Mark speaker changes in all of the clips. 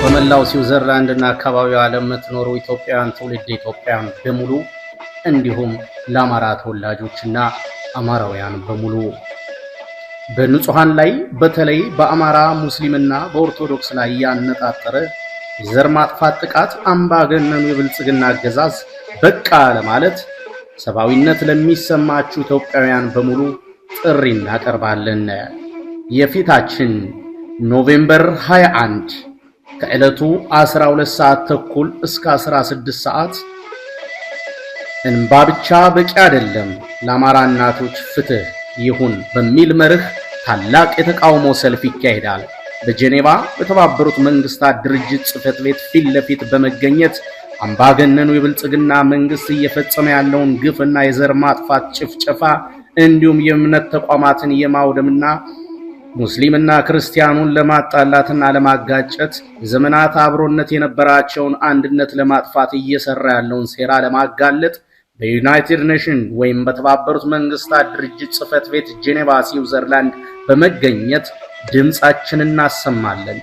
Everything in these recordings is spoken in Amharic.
Speaker 1: በመላው ስዊዘርላንድና አካባቢው ዓለም የምትኖሩ ኢትዮጵያውያን ትውልደ ኢትዮጵያውያን በሙሉ እንዲሁም ለአማራ ተወላጆችና አማራውያን በሙሉ በንጹሃን ላይ በተለይ በአማራ ሙስሊምና በኦርቶዶክስ ላይ ያነጣጠረ ዘር ማጥፋት ጥቃት አምባገነኑ የብልጽግና አገዛዝ በቃ ለማለት ሰብአዊነት ለሚሰማችሁ ኢትዮጵያውያን በሙሉ ጥሪ እናቀርባለን። የፊታችን ኖቬምበር 21 ከዕለቱ 12 ሰዓት ተኩል እስከ 16 ሰዓት እንባ ብቻ በቂ አይደለም ለአማራ እናቶች ፍትህ ይሁን በሚል መርህ ታላቅ የተቃውሞ ሰልፍ ይካሄዳል። በጄኔቫ በተባበሩት መንግስታት ድርጅት ጽሕፈት ቤት ፊት ለፊት በመገኘት አምባገነኑ የብልጽግና መንግስት እየፈጸመ ያለውን ግፍና የዘር ማጥፋት ጭፍጨፋ እንዲሁም የእምነት ተቋማትን የማውደምና ሙስሊምና ክርስቲያኑን ለማጣላትና ለማጋጨት ዘመናት አብሮነት የነበራቸውን አንድነት ለማጥፋት እየሰራ ያለውን ሴራ ለማጋለጥ በዩናይትድ ኔሽን ወይም በተባበሩት መንግስታት ድርጅት ጽሕፈት ቤት ጄኔቫ ስዊዘርላንድ በመገኘት ድምጻችንን እናሰማለን።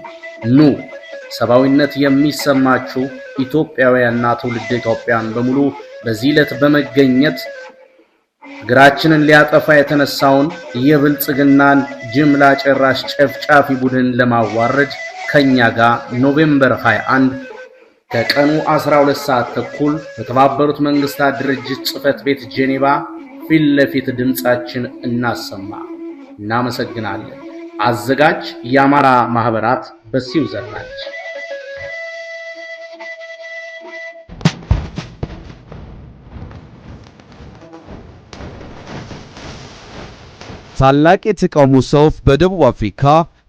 Speaker 1: ኑ ሰብአዊነት የሚሰማችሁ ኢትዮጵያውያንና ትውልደ ኢትዮጵያውያን በሙሉ በዚህ ዕለት በመገኘት ግራችንን ሊያጠፋ የተነሳውን የብልጽግናን ጅምላ ጨራሽ ጨፍጫፊ ቡድን ለማዋረድ ከኛ ጋር ኖቬምበር 21 ከቀኑ 12 ሰዓት ተኩል በተባበሩት መንግስታት ድርጅት ጽሕፈት ቤት ጄኔቫ ፊት ለፊት ድምጻችን እናሰማ። እናመሰግናለን። አዘጋጅ የአማራ ማህበራት በስዊዘርላንድ።
Speaker 2: ታላቅ የተቃውሞ ሰልፍ በደቡብ አፍሪካ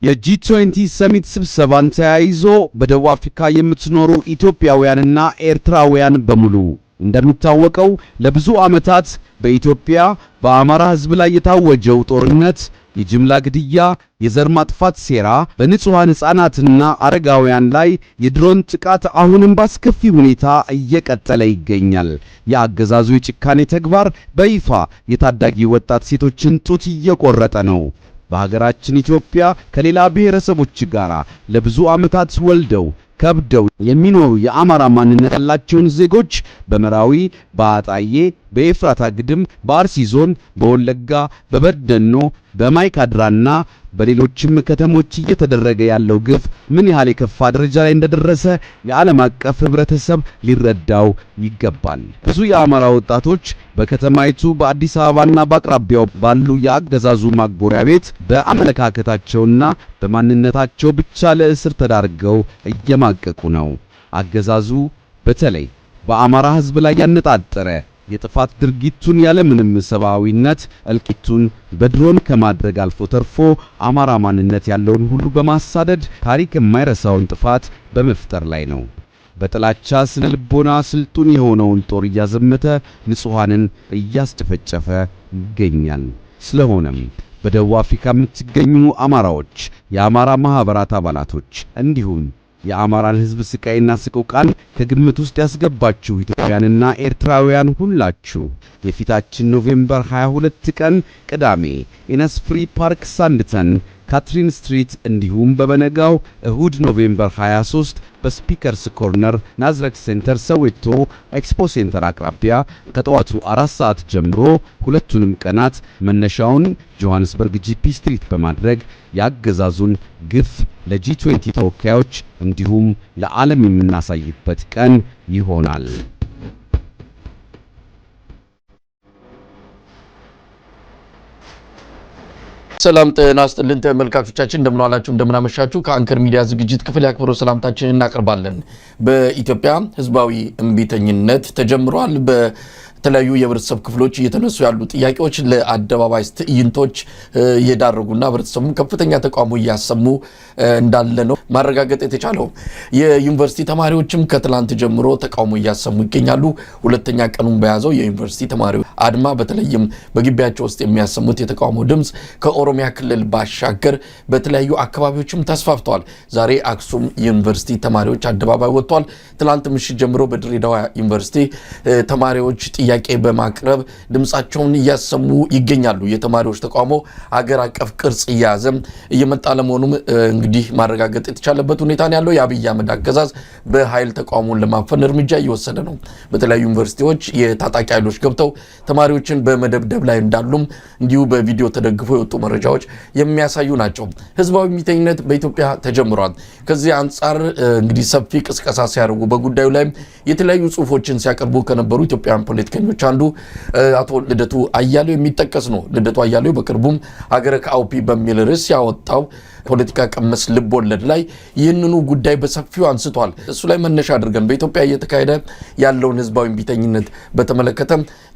Speaker 2: የጂ20 ሰሚት ስብሰባን ተያይዞ በደቡብ አፍሪካ የምትኖሩ ኢትዮጵያውያንና ኤርትራውያን በሙሉ እንደሚታወቀው ለብዙ ዓመታት በኢትዮጵያ በአማራ ሕዝብ ላይ የታወጀው ጦርነት፣ የጅምላ ግድያ፣ የዘር ማጥፋት ሴራ፣ በንጹሃን ሕፃናትና አረጋውያን ላይ የድሮን ጥቃት አሁንም በአስከፊ ሁኔታ እየቀጠለ ይገኛል። የአገዛዙ የጭካኔ ተግባር በይፋ የታዳጊ ወጣት ሴቶችን ጡት እየቆረጠ ነው። በሀገራችን ኢትዮጵያ ከሌላ ብሔረሰቦች ጋር ለብዙ ዓመታት ወልደው ከብደው የሚኖሩ የአማራ ማንነት ያላቸውን ዜጎች በመራዊ፣ በአጣዬ፣ በኤፍራታ ግድም፣ በአርሲ ዞን፣ በወለጋ፣ በበደኖ፣ በማይካድራና በሌሎችም ከተሞች እየተደረገ ያለው ግፍ ምን ያህል የከፋ ደረጃ ላይ እንደደረሰ የዓለም አቀፍ ህብረተሰብ ሊረዳው ይገባል። ብዙ የአማራ ወጣቶች በከተማይቱ በአዲስ አበባና በአቅራቢያው ባሉ የአገዛዙ ማጎሪያ ቤት በአመለካከታቸውና በማንነታቸው ብቻ ለእስር ተዳርገው እየማቀቁ ነው። አገዛዙ በተለይ በአማራ ህዝብ ላይ ያነጣጠረ የጥፋት ድርጊቱን ያለምንም ሰብአዊነት እልቂቱን በድሮን ከማድረግ አልፎ ተርፎ አማራ ማንነት ያለውን ሁሉ በማሳደድ ታሪክ የማይረሳውን ጥፋት በመፍጠር ላይ ነው። በጥላቻ ስነ ልቦና ስልጡን የሆነውን ጦር እያዘመተ ንጹሃንን እያስጨፈጨፈ ይገኛል። ስለሆነም በደቡብ አፍሪካ የምትገኙ አማራዎች፣ የአማራ ማህበራት አባላቶች እንዲሁም የአማራን ህዝብ ስቃይና ስቆቃን ከግምት ውስጥ ያስገባችሁ ኢትዮጵያውያንና ኤርትራውያን ሁላችሁ የፊታችን ኖቬምበር 22 ቀን ቅዳሜ ኢነስፍሪ ፓርክ ሳንድተን ካትሪን ስትሪት እንዲሁም በበነጋው እሁድ ኖቬምበር 23 በስፒከርስ ኮርነር ናዝሬት ሴንተር ሰዌቶ ኤክስፖ ሴንተር አቅራቢያ ከጠዋቱ 4 ሰዓት ጀምሮ ሁለቱንም ቀናት መነሻውን ጆሃንስበርግ ጂፒ ስትሪት በማድረግ ያገዛዙን ግፍ ለጂ20 ተወካዮች እንዲሁም ለዓለም የምናሳይበት ቀን ይሆናል።
Speaker 3: ሰላም ጤና ይስጥልን ተመልካቾቻችን፣ እንደምን ዋላችሁ እንደምን አመሻችሁ። ከአንከር ሚዲያ ዝግጅት ክፍል ያክብሮ ሰላምታችንን እናቀርባለን። በኢትዮጵያ ህዝባዊ እምቢተኝነት ተጀምሯል። በተለያዩ የህብረተሰብ ክፍሎች እየተነሱ ያሉ ጥያቄዎች ለአደባባይ ትዕይንቶች እየዳረጉና ህብረተሰቡ ከፍተኛ ተቃውሞ እያሰሙ እንዳለ ነው ማረጋገጥ የተቻለው። የዩኒቨርሲቲ ተማሪዎችም ከትላንት ጀምሮ ተቃውሞ እያሰሙ ይገኛሉ። ሁለተኛ ቀኑን በያዘው የዩኒቨርሲቲ ተማሪዎች አድማ በተለይም በግቢያቸው ውስጥ የሚያሰሙት የተቃውሞ ድምጽ ከኦሮሚያ ክልል ባሻገር በተለያዩ አካባቢዎችም ተስፋፍቷል። ዛሬ አክሱም ዩኒቨርሲቲ ተማሪዎች አደባባይ ወጥቷል። ትላንት ምሽት ጀምሮ በድሬዳዋ ዩኒቨርሲቲ ተማሪዎች ጥያቄ በማቅረብ ድምጻቸውን እያሰሙ ይገኛሉ። የተማሪዎች ተቃውሞ ሀገር አቀፍ ቅርጽ እየያዘ እየመጣ ለመሆኑም እንግዲህ ማረጋገጥ የተቻለበት ሁኔታ ነው ያለው። የአብይ አህመድ አገዛዝ በኃይል ተቃውሞን ለማፈን እርምጃ እየወሰደ ነው። በተለያዩ ዩኒቨርሲቲዎች የታጣቂ ኃይሎች ገብተው ተማሪዎችን በመደብደብ ላይ እንዳሉም እንዲሁ በቪዲዮ ተደግፎ የወጡ መረጃዎች የሚያሳዩ ናቸው። ህዝባዊ እምቢተኝነት በኢትዮጵያ ተጀምሯል። ከዚህ አንጻር እንግዲህ ሰፊ ቅስቀሳ ሲያደርጉ በጉዳዩ ላይ የተለያዩ ጽሁፎችን ሲያቀርቡ ከነበሩ ኢትዮጵያውያን ፖለቲከኞች አንዱ አቶ ልደቱ አያሌው የሚጠቀስ ነው። ልደቱ አያሌው በቅርቡም ሀገረ ከአውፒ በሚል ርዕስ ያወጣው ፖለቲካ ቀመስ ልቦለድ ላይ ይህንኑ ጉዳይ በሰፊው አንስቷል። እሱ ላይ መነሻ አድርገን በኢትዮጵያ እየተካሄደ ያለውን ህዝባዊ እምቢተኝነት በተመለከተ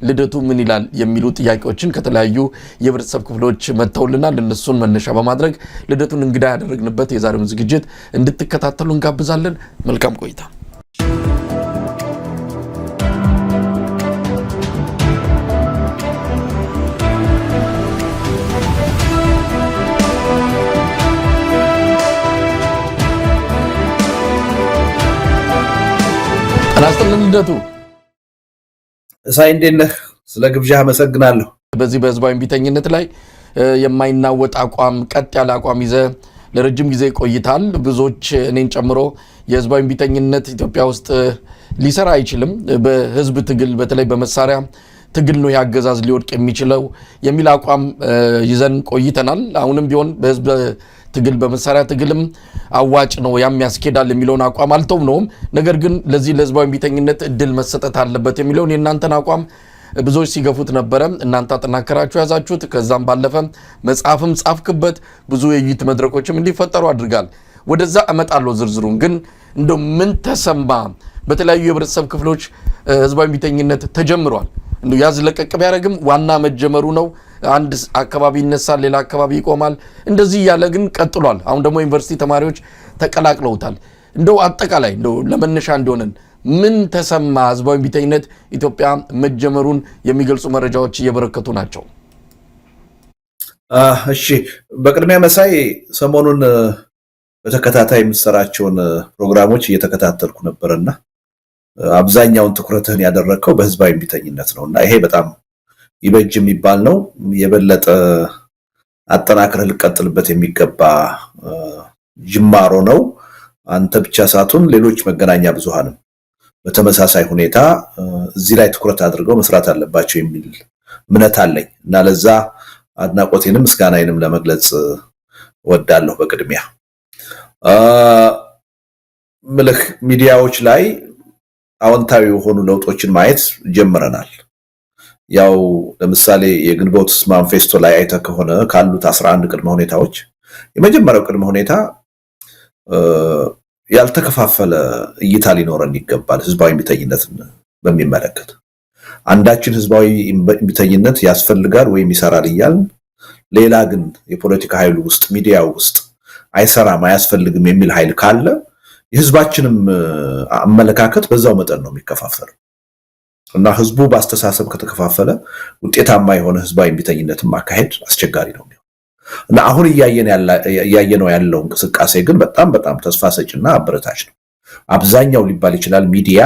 Speaker 3: ልደቱ ምን ይላል የሚሉ ጥያቄዎችን ከተለያዩ የህብረተሰብ ክፍሎች መጥተውልናል። እነሱን መነሻ በማድረግ ልደቱን እንግዳ ያደረግንበት የዛሬውን ዝግጅት እንድትከታተሉ እንጋብዛለን። መልካም ቆይታ። ራስልን ልደቱ
Speaker 4: እሳይ እንዴት ነህ? ስለ ግብዣ አመሰግናለሁ።
Speaker 3: በዚህ በህዝባዊ እምቢተኝነት ላይ የማይናወጥ አቋም ቀጥ ያለ አቋም ይዘ ለረጅም ጊዜ ቆይታል። ብዙዎች እኔን ጨምሮ የህዝባዊ እምቢተኝነት ኢትዮጵያ ውስጥ ሊሰራ አይችልም፣ በህዝብ ትግል በተለይ በመሳሪያ ትግል ነው ያገዛዝ ሊወድቅ የሚችለው የሚል አቋም ይዘን ቆይተናል። አሁንም ቢሆን በህዝብ ትግል በመሳሪያ ትግልም አዋጭ ነው ያም ያስኬዳል የሚለውን አቋም አልተውነውም። ነገር ግን ለዚህ ለህዝባዊ እምቢተኝነት እድል መሰጠት አለበት የሚለውን የእናንተን አቋም ብዙዎች ሲገፉት ነበረ። እናንተ አጠናከራችሁ ያዛችሁት። ከዛም ባለፈ መጽሐፍም ጻፍክበት፣ ብዙ የውይይት መድረኮችም እንዲፈጠሩ አድርጋል። ወደዛ እመጣለሁ ዝርዝሩን። ግን እንደው ምን ተሰማ? በተለያዩ የህብረተሰብ ክፍሎች ህዝባዊ እምቢተኝነት ተጀምሯል። እንደው ያዝ ለቀቅ ቢያደርግም ዋና መጀመሩ ነው። አንድ አካባቢ ይነሳል፣ ሌላ አካባቢ ይቆማል። እንደዚህ እያለ ግን ቀጥሏል። አሁን ደግሞ ዩኒቨርሲቲ ተማሪዎች ተቀላቅለውታል። እንደው አጠቃላይ እንደው ለመነሻ እንደሆነን ምን ተሰማ? ህዝባዊ እምቢተኝነት ኢትዮጵያ መጀመሩን የሚገልጹ መረጃዎች እየበረከቱ ናቸው።
Speaker 4: እሺ፣ በቅድሚያ መሳይ ሰሞኑን በተከታታይ የምትሰራቸውን ፕሮግራሞች እየተከታተልኩ ነበርና አብዛኛውን ትኩረትህን ያደረከው በህዝባዊ እምቢተኝነት ነውና ይሄ በጣም ይበጅ የሚባል ነው። የበለጠ አጠናክረህ ልቀጥልበት የሚገባ ጅማሮ ነው። አንተ ብቻ ሳትሆን ሌሎች መገናኛ ብዙሃንም በተመሳሳይ ሁኔታ እዚህ ላይ ትኩረት አድርገው መስራት አለባቸው የሚል እምነት አለኝ እና ለዛ አድናቆቴንም ምስጋናዬንም ለመግለጽ ወዳለሁ። በቅድሚያ ምልህ ሚዲያዎች ላይ አዎንታዊ የሆኑ ለውጦችን ማየት ጀምረናል። ያው ለምሳሌ የግንቦት ማንፌስቶ ላይ አይተህ ከሆነ ካሉት 11 ቅድመ ሁኔታዎች የመጀመሪያው ቅድመ ሁኔታ ያልተከፋፈለ እይታ ሊኖረን ይገባል። ህዝባዊ እምቢተኝነትን በሚመለከት አንዳችን ህዝባዊ እምቢተኝነት ያስፈልጋል ወይም ይሰራል እያልን ሌላ ግን የፖለቲካ ኃይሉ ውስጥ ሚዲያው ውስጥ አይሰራም አያስፈልግም የሚል ኃይል ካለ የህዝባችንም አመለካከት በዛው መጠን ነው የሚከፋፈለው እና ህዝቡ በአስተሳሰብ ከተከፋፈለ ውጤታማ የሆነ ህዝባዊ እምቢተኝነትን ማካሄድ አስቸጋሪ ነው እና አሁን እያየነው ያለው እንቅስቃሴ ግን በጣም በጣም ተስፋ ሰጪና አበረታች ነው። አብዛኛው ሊባል ይችላል ሚዲያ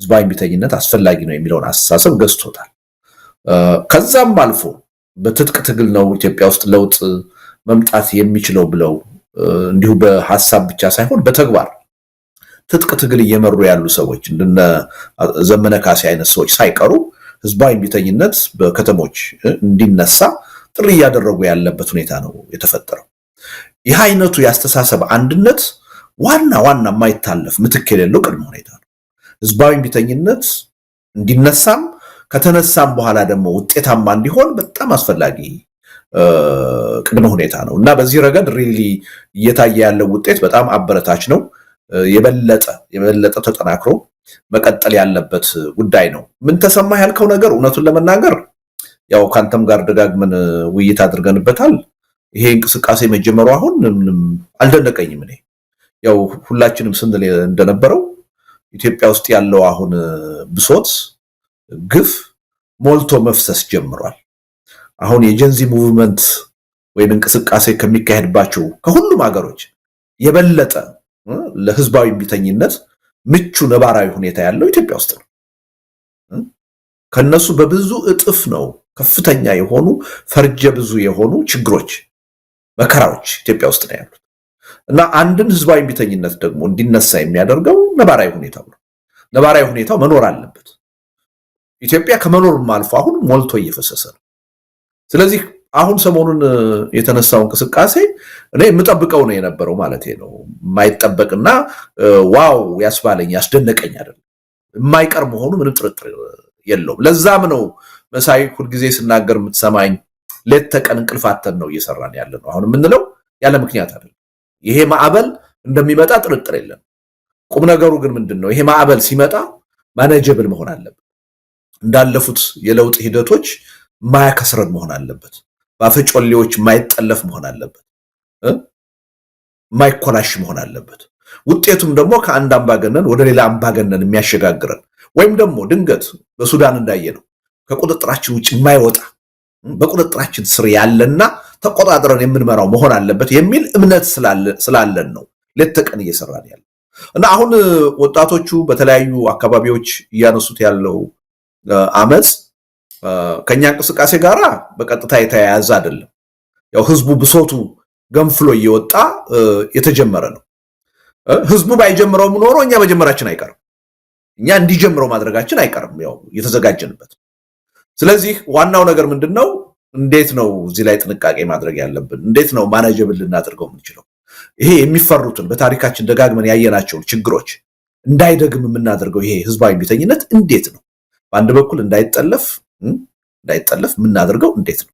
Speaker 4: ህዝባዊ እምቢተኝነት አስፈላጊ ነው የሚለውን አስተሳሰብ ገዝቶታል። ከዛም አልፎ በትጥቅ ትግል ነው ኢትዮጵያ ውስጥ ለውጥ መምጣት የሚችለው ብለው እንዲሁ በሐሳብ ብቻ ሳይሆን በተግባር ትጥቅ ትግል እየመሩ ያሉ ሰዎች እንደነ ዘመነ ካሴ አይነት ሰዎች ሳይቀሩ ህዝባዊ እምቢተኝነት በከተሞች እንዲነሳ ጥሪ እያደረጉ ያለበት ሁኔታ ነው የተፈጠረው። ይህ አይነቱ ያስተሳሰብ አንድነት ዋና የማይታለፍ ምትክ የሌለው ቅድመ ሁኔታ ነው። ህዝባዊ እምቢተኝነት እንዲነሳም ከተነሳም በኋላ ደግሞ ውጤታማ እንዲሆን በጣም አስፈላጊ ቅድመ ሁኔታ ነው እና በዚህ ረገድ ሪሊ እየታየ ያለው ውጤት በጣም አበረታች ነው። የበለጠ ተጠናክሮ መቀጠል ያለበት ጉዳይ ነው። ምን ተሰማህ ያልከው ነገር እውነቱን ለመናገር ያው ካንተም ጋር ደጋግመን ውይይት አድርገንበታል። ይሄ እንቅስቃሴ መጀመሩ አሁን ምንም አልደነቀኝም። እኔ ያው ሁላችንም ስንል እንደነበረው ኢትዮጵያ ውስጥ ያለው አሁን ብሶት ግፍ ሞልቶ መፍሰስ ጀምሯል። አሁን የጀንዚ ሙቭመንት ወይም እንቅስቃሴ ከሚካሄድባቸው ከሁሉም ሀገሮች የበለጠ ለህዝባዊ እምቢተኝነት ምቹ ነባራዊ ሁኔታ ያለው ኢትዮጵያ ውስጥ ነው። ከነሱ በብዙ እጥፍ ነው ከፍተኛ የሆኑ ፈርጀ ብዙ የሆኑ ችግሮች መከራዎች ኢትዮጵያ ውስጥ ነው ያሉት እና አንድን ህዝባዊ እምቢተኝነት ደግሞ እንዲነሳ የሚያደርገው ነባራዊ ሁኔታው ነው። ነባራዊ ሁኔታው መኖር አለበት። ኢትዮጵያ ከመኖርም አልፎ አሁን ሞልቶ እየፈሰሰ ነው። ስለዚህ አሁን ሰሞኑን የተነሳው እንቅስቃሴ እኔ የምጠብቀው ነው የነበረው ማለት ነው። የማይጠበቅና ዋው ያስባለኝ ያስደነቀኝ አይደለም። የማይቀር መሆኑ ምንም ጥርጥር የለውም። ለዛም ነው መሳይ ሁልጊዜ ስናገር የምትሰማኝ ሌት ተቀን እንቅልፋተን ነው እየሰራን ያለ ነው። አሁን የምንለው ያለ ምክንያት አይደለም። ይሄ ማዕበል እንደሚመጣ ጥርጥር የለም። ቁም ነገሩ ግን ምንድነው? ይሄ ማዕበል ሲመጣ ማኔጀብል መሆን አለበት። እንዳለፉት የለውጥ ሂደቶች ማያከስረን መሆን አለበት። ባፈጮሌዎች ማይጠለፍ መሆን አለበት። ማይኮላሽ መሆን አለበት። ውጤቱም ደግሞ ከአንድ አምባገነን ወደ ሌላ አምባገነን የሚያሸጋግረን ወይም ደግሞ ድንገት በሱዳን እንዳየነው ከቁጥጥራችን ውጭ የማይወጣ በቁጥጥራችን ስር ያለና ተቆጣጥረን የምንመራው መሆን አለበት የሚል እምነት ስላለን ነው ሌት ተቀን እየሰራን ያለ እና አሁን ወጣቶቹ በተለያዩ አካባቢዎች እያነሱት ያለው አመጽ ከኛ እንቅስቃሴ ጋራ በቀጥታ የተያያዘ አይደለም። ያው ህዝቡ ብሶቱ ገንፍሎ እየወጣ የተጀመረ ነው። ህዝቡ ባይጀምረው ኖሮ እኛ መጀመራችን አይቀርም። እኛ እንዲጀምረው ማድረጋችን አይቀርም። ያው የተዘጋጀንበት። ስለዚህ ዋናው ነገር ምንድነው? እንዴት ነው እዚህ ላይ ጥንቃቄ ማድረግ ያለብን? እንዴት ነው ማኔጀብል ልናደርገው የምንችለው? ይሄ የሚፈሩትን በታሪካችን ደጋግመን ያየናቸውን ችግሮች እንዳይደግም የምናደርገው ይሄ ህዝባዊ እምቢተኝነት እንዴት ነው? በአንድ በኩል እንዳይጠለፍ የምናደርገው እንዴት ነው?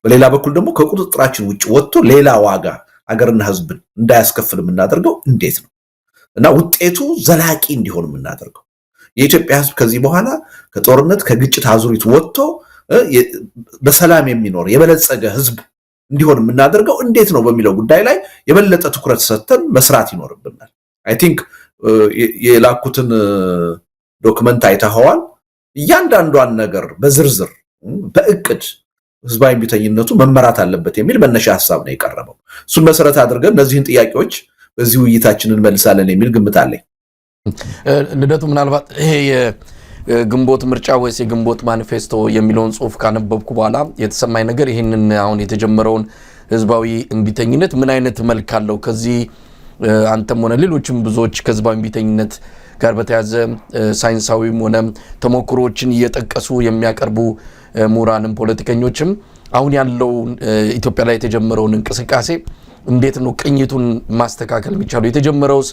Speaker 4: በሌላ በኩል ደግሞ ከቁጥጥራችን ውጭ ወጥቶ ሌላ ዋጋ አገርና ህዝብን እንዳያስከፍል የምናደርገው እንዴት ነው? እና ውጤቱ ዘላቂ እንዲሆን የምናደርገው የኢትዮጵያ ህዝብ ከዚህ በኋላ ከጦርነት ከግጭት አዙሪት ወጥቶ በሰላም የሚኖር የበለጸገ ህዝብ እንዲሆን የምናደርገው እንዴት ነው በሚለው ጉዳይ ላይ የበለጠ ትኩረት ሰጥተን መስራት ይኖርብናል። አይ ቲንክ የላኩትን ዶክመንት አይተኸዋል። እያንዳንዷን ነገር በዝርዝር በእቅድ ህዝባዊ እምቢተኝነቱ መመራት አለበት የሚል መነሻ ሐሳብ ነው የቀረበው። እሱን መሰረት አድርገን እነዚህን ጥያቄዎች በዚህ ውይይታችንን መልሳለን የሚል ግምት አለኝ።
Speaker 3: ልደቱ፣ ምናልባት ይሄ የግንቦት ምርጫ ወይስ የግንቦት ማኒፌስቶ የሚለውን ጽሁፍ ካነበብኩ በኋላ የተሰማኝ ነገር ይህንን አሁን የተጀመረውን ህዝባዊ እምቢተኝነት ምን አይነት መልክ አለው? ከዚህ አንተም ሆነ ሌሎችም ብዙዎች ከህዝባዊ እምቢተኝነት ጋር በተያዘ ሳይንሳዊም ሆነ ተሞክሮዎችን እየጠቀሱ የሚያቀርቡ ምሁራንም ፖለቲከኞችም አሁን ያለው ኢትዮጵያ ላይ የተጀመረውን እንቅስቃሴ እንዴት ነው ቅኝቱን ማስተካከል የሚቻለው? የተጀመረውስ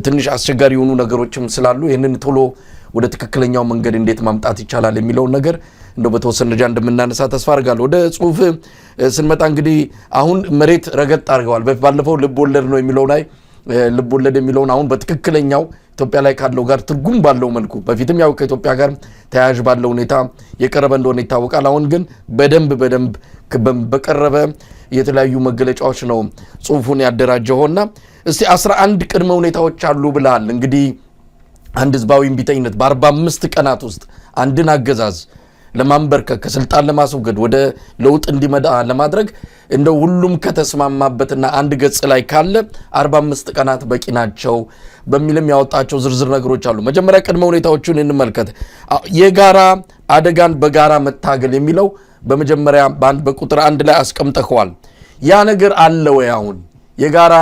Speaker 3: ትንሽ አስቸጋሪ የሆኑ ነገሮችም ስላሉ ይህንን ቶሎ ወደ ትክክለኛው መንገድ እንዴት ማምጣት ይቻላል የሚለውን ነገር እንደው በተወሰነ ደረጃ እንደምናነሳ ተስፋ አድርጋለሁ። ወደ ጽሁፍ ስንመጣ እንግዲህ አሁን መሬት ረገጥ አድርገዋል። ባለፈው ልብ ወለድ ነው የሚለው ላይ ልብ ወለድ የሚለውን አሁን በትክክለኛው ኢትዮጵያ ላይ ካለው ጋር ትርጉም ባለው መልኩ በፊትም ያው ከኢትዮጵያ ጋር ተያያዥ ባለው ሁኔታ የቀረበ እንደሆነ ይታወቃል። አሁን ግን በደንብ በቀረበ የተለያዩ መገለጫዎች ነው ጽሁፉን ያደራጀውና እስቲ 11 ቅድመ ሁኔታዎች አሉ ብለሃል። እንግዲህ አንድ ህዝባዊ እምቢተኝነት በ45 ቀናት ውስጥ አንድን አገዛዝ ለማንበርከክ ከስልጣን ለማስወገድ ወደ ለውጥ እንዲመጣ ለማድረግ እንደው ሁሉም ከተስማማበትና አንድ ገጽ ላይ ካለ 45 ቀናት በቂ ናቸው በሚልም ያወጣቸው ዝርዝር ነገሮች አሉ። መጀመሪያ ቅድመ ሁኔታዎቹን እንመልከት። የጋራ አደጋን በጋራ መታገል የሚለው በመጀመሪያ በቁጥር 1 ላይ አስቀምጠዋል። ያ ነገር አለ ወይ? አሁን የጋራ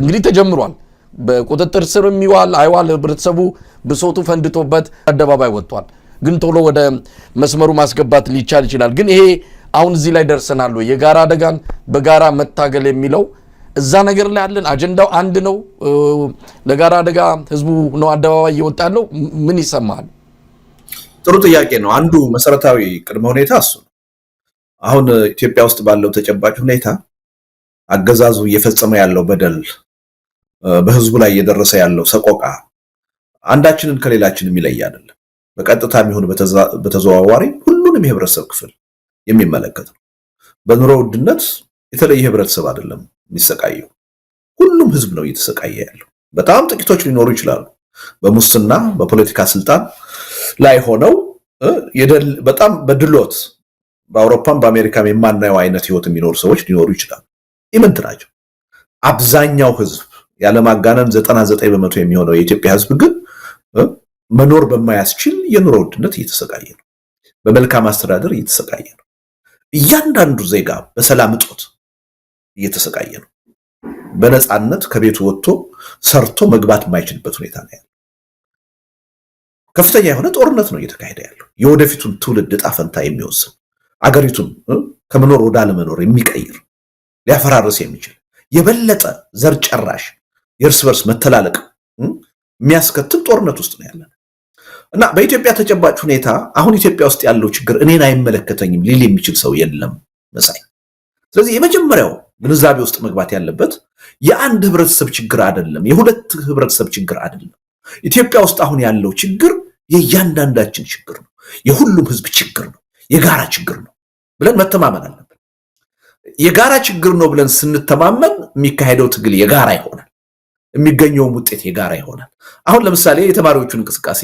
Speaker 3: እንግዲህ ተጀምሯል። በቁጥጥር ስር የሚዋል አይዋል ህብረተሰቡ ብሶቱ ፈንድቶበት አደባባይ ወጥቷል። ግን ቶሎ ወደ መስመሩ ማስገባት ሊቻል ይችላል። ግን ይሄ አሁን እዚህ ላይ ደርሰናል ወይ? የጋራ አደጋን በጋራ መታገል የሚለው እዛ ነገር ላይ አለን? አጀንዳው አንድ ነው? ለጋራ አደጋ ህዝቡ ነው አደባባይ እየወጣ ያለው? ምን ይሰማል?
Speaker 4: ጥሩ ጥያቄ ነው። አንዱ መሰረታዊ ቅድመ ሁኔታ እሱ ነው። አሁን ኢትዮጵያ ውስጥ ባለው ተጨባጭ ሁኔታ አገዛዙ እየፈጸመ ያለው በደል፣ በህዝቡ ላይ እየደረሰ ያለው ሰቆቃ አንዳችንን ከሌላችን የሚለይ አይደለም። በቀጥታ የሚሆን በተዘዋዋሪ ሁሉንም የህብረተሰብ ክፍል የሚመለከት ነው። በኑሮ ውድነት የተለየ ህብረተሰብ አይደለም የሚሰቃየው፣ ሁሉም ህዝብ ነው እየተሰቃየ ያለው። በጣም ጥቂቶች ሊኖሩ ይችላሉ በሙስና በፖለቲካ ስልጣን ላይ ሆነው በጣም በድሎት በአውሮፓም በአሜሪካም የማናየው አይነት ህይወት የሚኖሩ ሰዎች ሊኖሩ ይችላሉ። ኢምንት ናቸው። አብዛኛው ህዝብ ያለማጋነን 99% የሚሆነው የኢትዮጵያ ህዝብ ግን መኖር በማያስችል የኑሮ ውድነት እየተሰቃየ ነው። በመልካም አስተዳደር እየተሰቃየ ነው። እያንዳንዱ ዜጋ በሰላም እጦት እየተሰቃየ ነው። በነፃነት ከቤቱ ወጥቶ ሰርቶ መግባት የማይችልበት ሁኔታ ነው ያለው። ከፍተኛ የሆነ ጦርነት ነው እየተካሄደ ያለው። የወደፊቱን ትውልድ ዕጣ ፈንታ የሚወስን አገሪቱን ከመኖር ወደ አለመኖር የሚቀይር ሊያፈራርስ የሚችል የበለጠ ዘር ጨራሽ የእርስ በርስ መተላለቅ የሚያስከትል ጦርነት ውስጥ ነው ያለን እና በኢትዮጵያ ተጨባጭ ሁኔታ አሁን ኢትዮጵያ ውስጥ ያለው ችግር እኔን አይመለከተኝም ሊል የሚችል ሰው የለም መሳይ። ስለዚህ የመጀመሪያው ግንዛቤ ውስጥ መግባት ያለበት የአንድ ህብረተሰብ ችግር አይደለም፣ የሁለት ህብረተሰብ ችግር አይደለም። ኢትዮጵያ ውስጥ አሁን ያለው ችግር የእያንዳንዳችን ችግር ነው፣ የሁሉም ህዝብ ችግር ነው፣ የጋራ ችግር ነው ብለን መተማመን አለብን። የጋራ ችግር ነው ብለን ስንተማመን የሚካሄደው ትግል የጋራ ይሆናል፣ የሚገኘውም ውጤት የጋራ ይሆናል። አሁን ለምሳሌ የተማሪዎቹን እንቅስቃሴ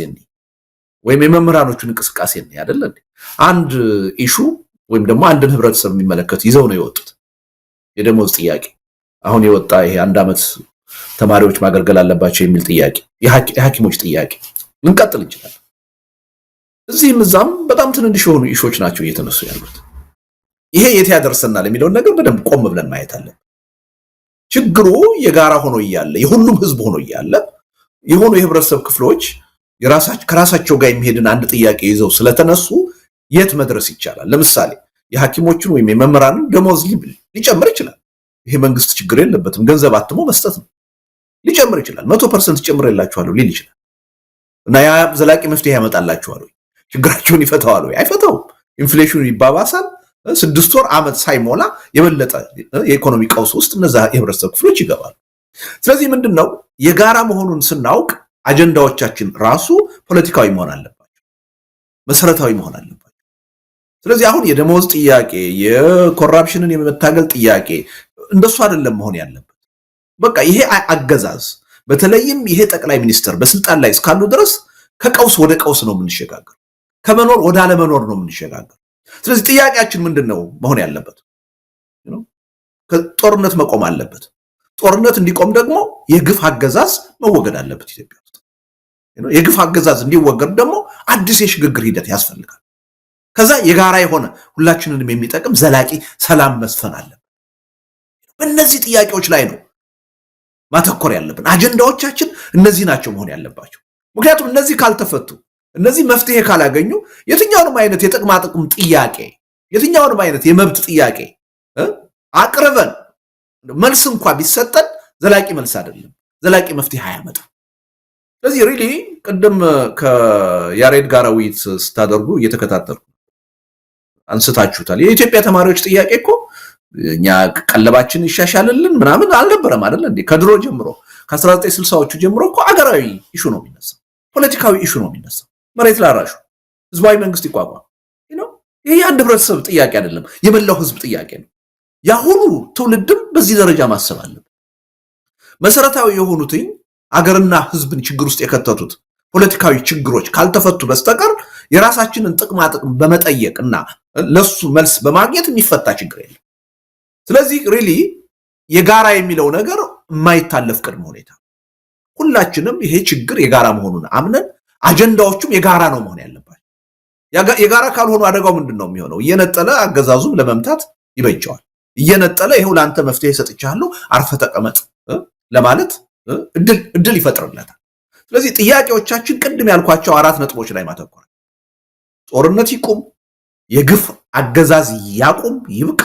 Speaker 4: ወይም የመምህራኖቹን እንቅስቃሴ አይደለ አንድ ኢሹ ወይም ደግሞ አንድን ህብረተሰብ የሚመለከት ይዘው ነው የወጡት የደሞዝ ጥያቄ። አሁን የወጣ ይሄ አንድ ዓመት ተማሪዎች ማገልገል አለባቸው የሚል ጥያቄ፣ የሐኪሞች ጥያቄ ልንቀጥል እንችላለን። እዚህም እዛም በጣም ትንንሽ የሆኑ ኢሾች ናቸው እየተነሱ ያሉት። ይሄ የት ያደርሰናል የሚለውን ነገር በደንብ ቆም ብለን ማየት አለብን። ችግሩ የጋራ ሆኖ እያለ የሁሉም ህዝብ ሆኖ እያለ የሆኑ የህብረተሰብ ክፍሎች ከራሳቸው ጋር የሚሄድን አንድ ጥያቄ ይዘው ስለተነሱ የት መድረስ ይቻላል? ለምሳሌ የሐኪሞችን ወይም የመምህራንን ደሞዝ ሊጨምር ይችላል። ይሄ መንግስት ችግር የለበትም፣ ገንዘብ አትሞ መስጠት ነው። ሊጨምር ይችላል። 100% ጨምሬላችኋለሁ ሊል ይችላል እና ያ ዘላቂ መፍትሄ ያመጣላችኋል ወይ? ችግራቸውን ይፈታዋል ወይ? አይፈታውም። ኢንፍሌሽኑ ይባባሳል። 6 ወር ዓመት ሳይሞላ የበለጠ የኢኮኖሚ ቀውስ ውስጥ እነዛ የህብረተሰብ ክፍሎች ይገባሉ። ስለዚህ ምንድነው የጋራ መሆኑን ስናውቅ አጀንዳዎቻችን ራሱ ፖለቲካዊ መሆን አለባቸው፣ መሰረታዊ መሆን አለባቸው። ስለዚህ አሁን የደሞዝ ጥያቄ፣ የኮራፕሽንን የመታገል ጥያቄ እንደሱ አይደለም መሆን ያለበት። በቃ ይሄ አገዛዝ በተለይም ይሄ ጠቅላይ ሚኒስትር በስልጣን ላይ እስካሉ ድረስ ከቀውስ ወደ ቀውስ ነው የምንሸጋገር፣ ከመኖር ወደ አለመኖር ነው የምንሸጋገር። ስለዚህ ጥያቄያችን ምንድነው መሆን ያለበት? ጦርነት መቆም አለበት። ጦርነት እንዲቆም ደግሞ የግፍ አገዛዝ መወገድ አለበት ኢትዮጵያ ውስጥ። የግፍ አገዛዝ እንዲወገድ ደግሞ አዲስ የሽግግር ሂደት ያስፈልጋል። ከዛ የጋራ የሆነ ሁላችንንም የሚጠቅም ዘላቂ ሰላም መስፈን አለበት። በእነዚህ ጥያቄዎች ላይ ነው ማተኮር ያለብን። አጀንዳዎቻችን እነዚህ ናቸው መሆን ያለባቸው። ምክንያቱም እነዚህ ካልተፈቱ፣ እነዚህ መፍትሄ ካላገኙ የትኛውንም አይነት የጥቅማ ጥቅም ጥያቄ፣ የትኛውንም አይነት የመብት ጥያቄ አቅርበን መልስ እንኳ ቢሰጠን ዘላቂ መልስ አይደለም፣ ዘላቂ መፍትሄ አያመጣም። ስለዚህ ሪሊ ቅድም ከያሬድ ጋር ውይይት ስታደርጉ እየተከታተልኩ አንስታችሁታል። የኢትዮጵያ ተማሪዎች ጥያቄ እኮ እኛ ቀለባችን ይሻሻልልን ምናምን አልነበረም አይደል እንዴ? ከድሮ ጀምሮ ከ1960ዎቹ ጀምሮ እኮ አገራዊ ኢሹ ነው የሚነሳው፣ ፖለቲካዊ ኢሹ ነው የሚነሳው። መሬት ላራሹ ህዝባዊ መንግስት ይቋቋም። ይሄ የአንድ ህብረተሰብ ጥያቄ አይደለም፣ የመላው ህዝብ ጥያቄ ነው። ያሁኑ ትውልድም በዚህ ደረጃ ማሰብ አለበት። መሰረታዊ የሆኑትኝ አገርና ህዝብን ችግር ውስጥ የከተቱት ፖለቲካዊ ችግሮች ካልተፈቱ በስተቀር የራሳችንን ጥቅማ ጥቅም በመጠየቅና ለሱ መልስ በማግኘት የሚፈታ ችግር የለም። ስለዚህ ሪሊ የጋራ የሚለው ነገር የማይታለፍ ቅድመ ሁኔታ፣ ሁላችንም ይሄ ችግር የጋራ መሆኑን አምነን አጀንዳዎቹም የጋራ ነው መሆን ያለባቸው። የጋራ ካልሆኑ አደጋው ምንድነው የሚሆነው? እየነጠለ አገዛዙም ለመምታት ይበጀዋል። እየነጠለ ይሄው ለአንተ መፍትሄ ሰጥቻለሁ አርፈ ተቀመጥ ለማለት እድል ይፈጥርለታል። ስለዚህ ጥያቄዎቻችን ቅድም ያልኳቸው 4 ነጥቦች ላይ ማተኮር፣ ጦርነት ይቁም፣ የግፍ አገዛዝ ያቁም፣ ይብቃ፣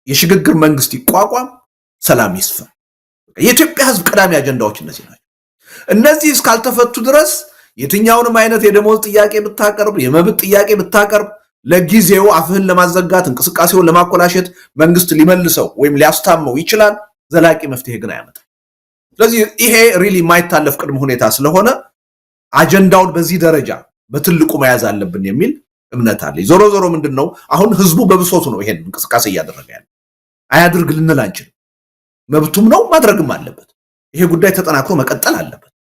Speaker 4: የሽግግር መንግስት ይቋቋም፣ ሰላም ይስፈን። የኢትዮጵያ ህዝብ ቀዳሚ አጀንዳዎች እነዚህ ናቸው። እነዚህ እስካልተፈቱ ድረስ የትኛውንም አይነት የደሞዝ ጥያቄ ብታቀርብ፣ የመብት ጥያቄ ብታቀርብ ለጊዜው አፍህን ለማዘጋት እንቅስቃሴውን ለማኮላሸት መንግስት ሊመልሰው ወይም ሊያስታመው ይችላል። ዘላቂ መፍትሄ ግን አያመጣም። ስለዚህ ይሄ ሪሊ የማይታለፍ ቅድመ ሁኔታ ስለሆነ አጀንዳውን በዚህ ደረጃ በትልቁ መያዝ አለብን የሚል እምነት አለ። ዞሮ ዞሮ ምንድነው አሁን ህዝቡ በብሶቱ ነው ይሄን እንቅስቃሴ እያደረገ ያለ። አያድርግ ልንል አንችልም። መብቱም ነው ማድረግም አለበት። ይሄ ጉዳይ ተጠናክሮ መቀጠል አለበት።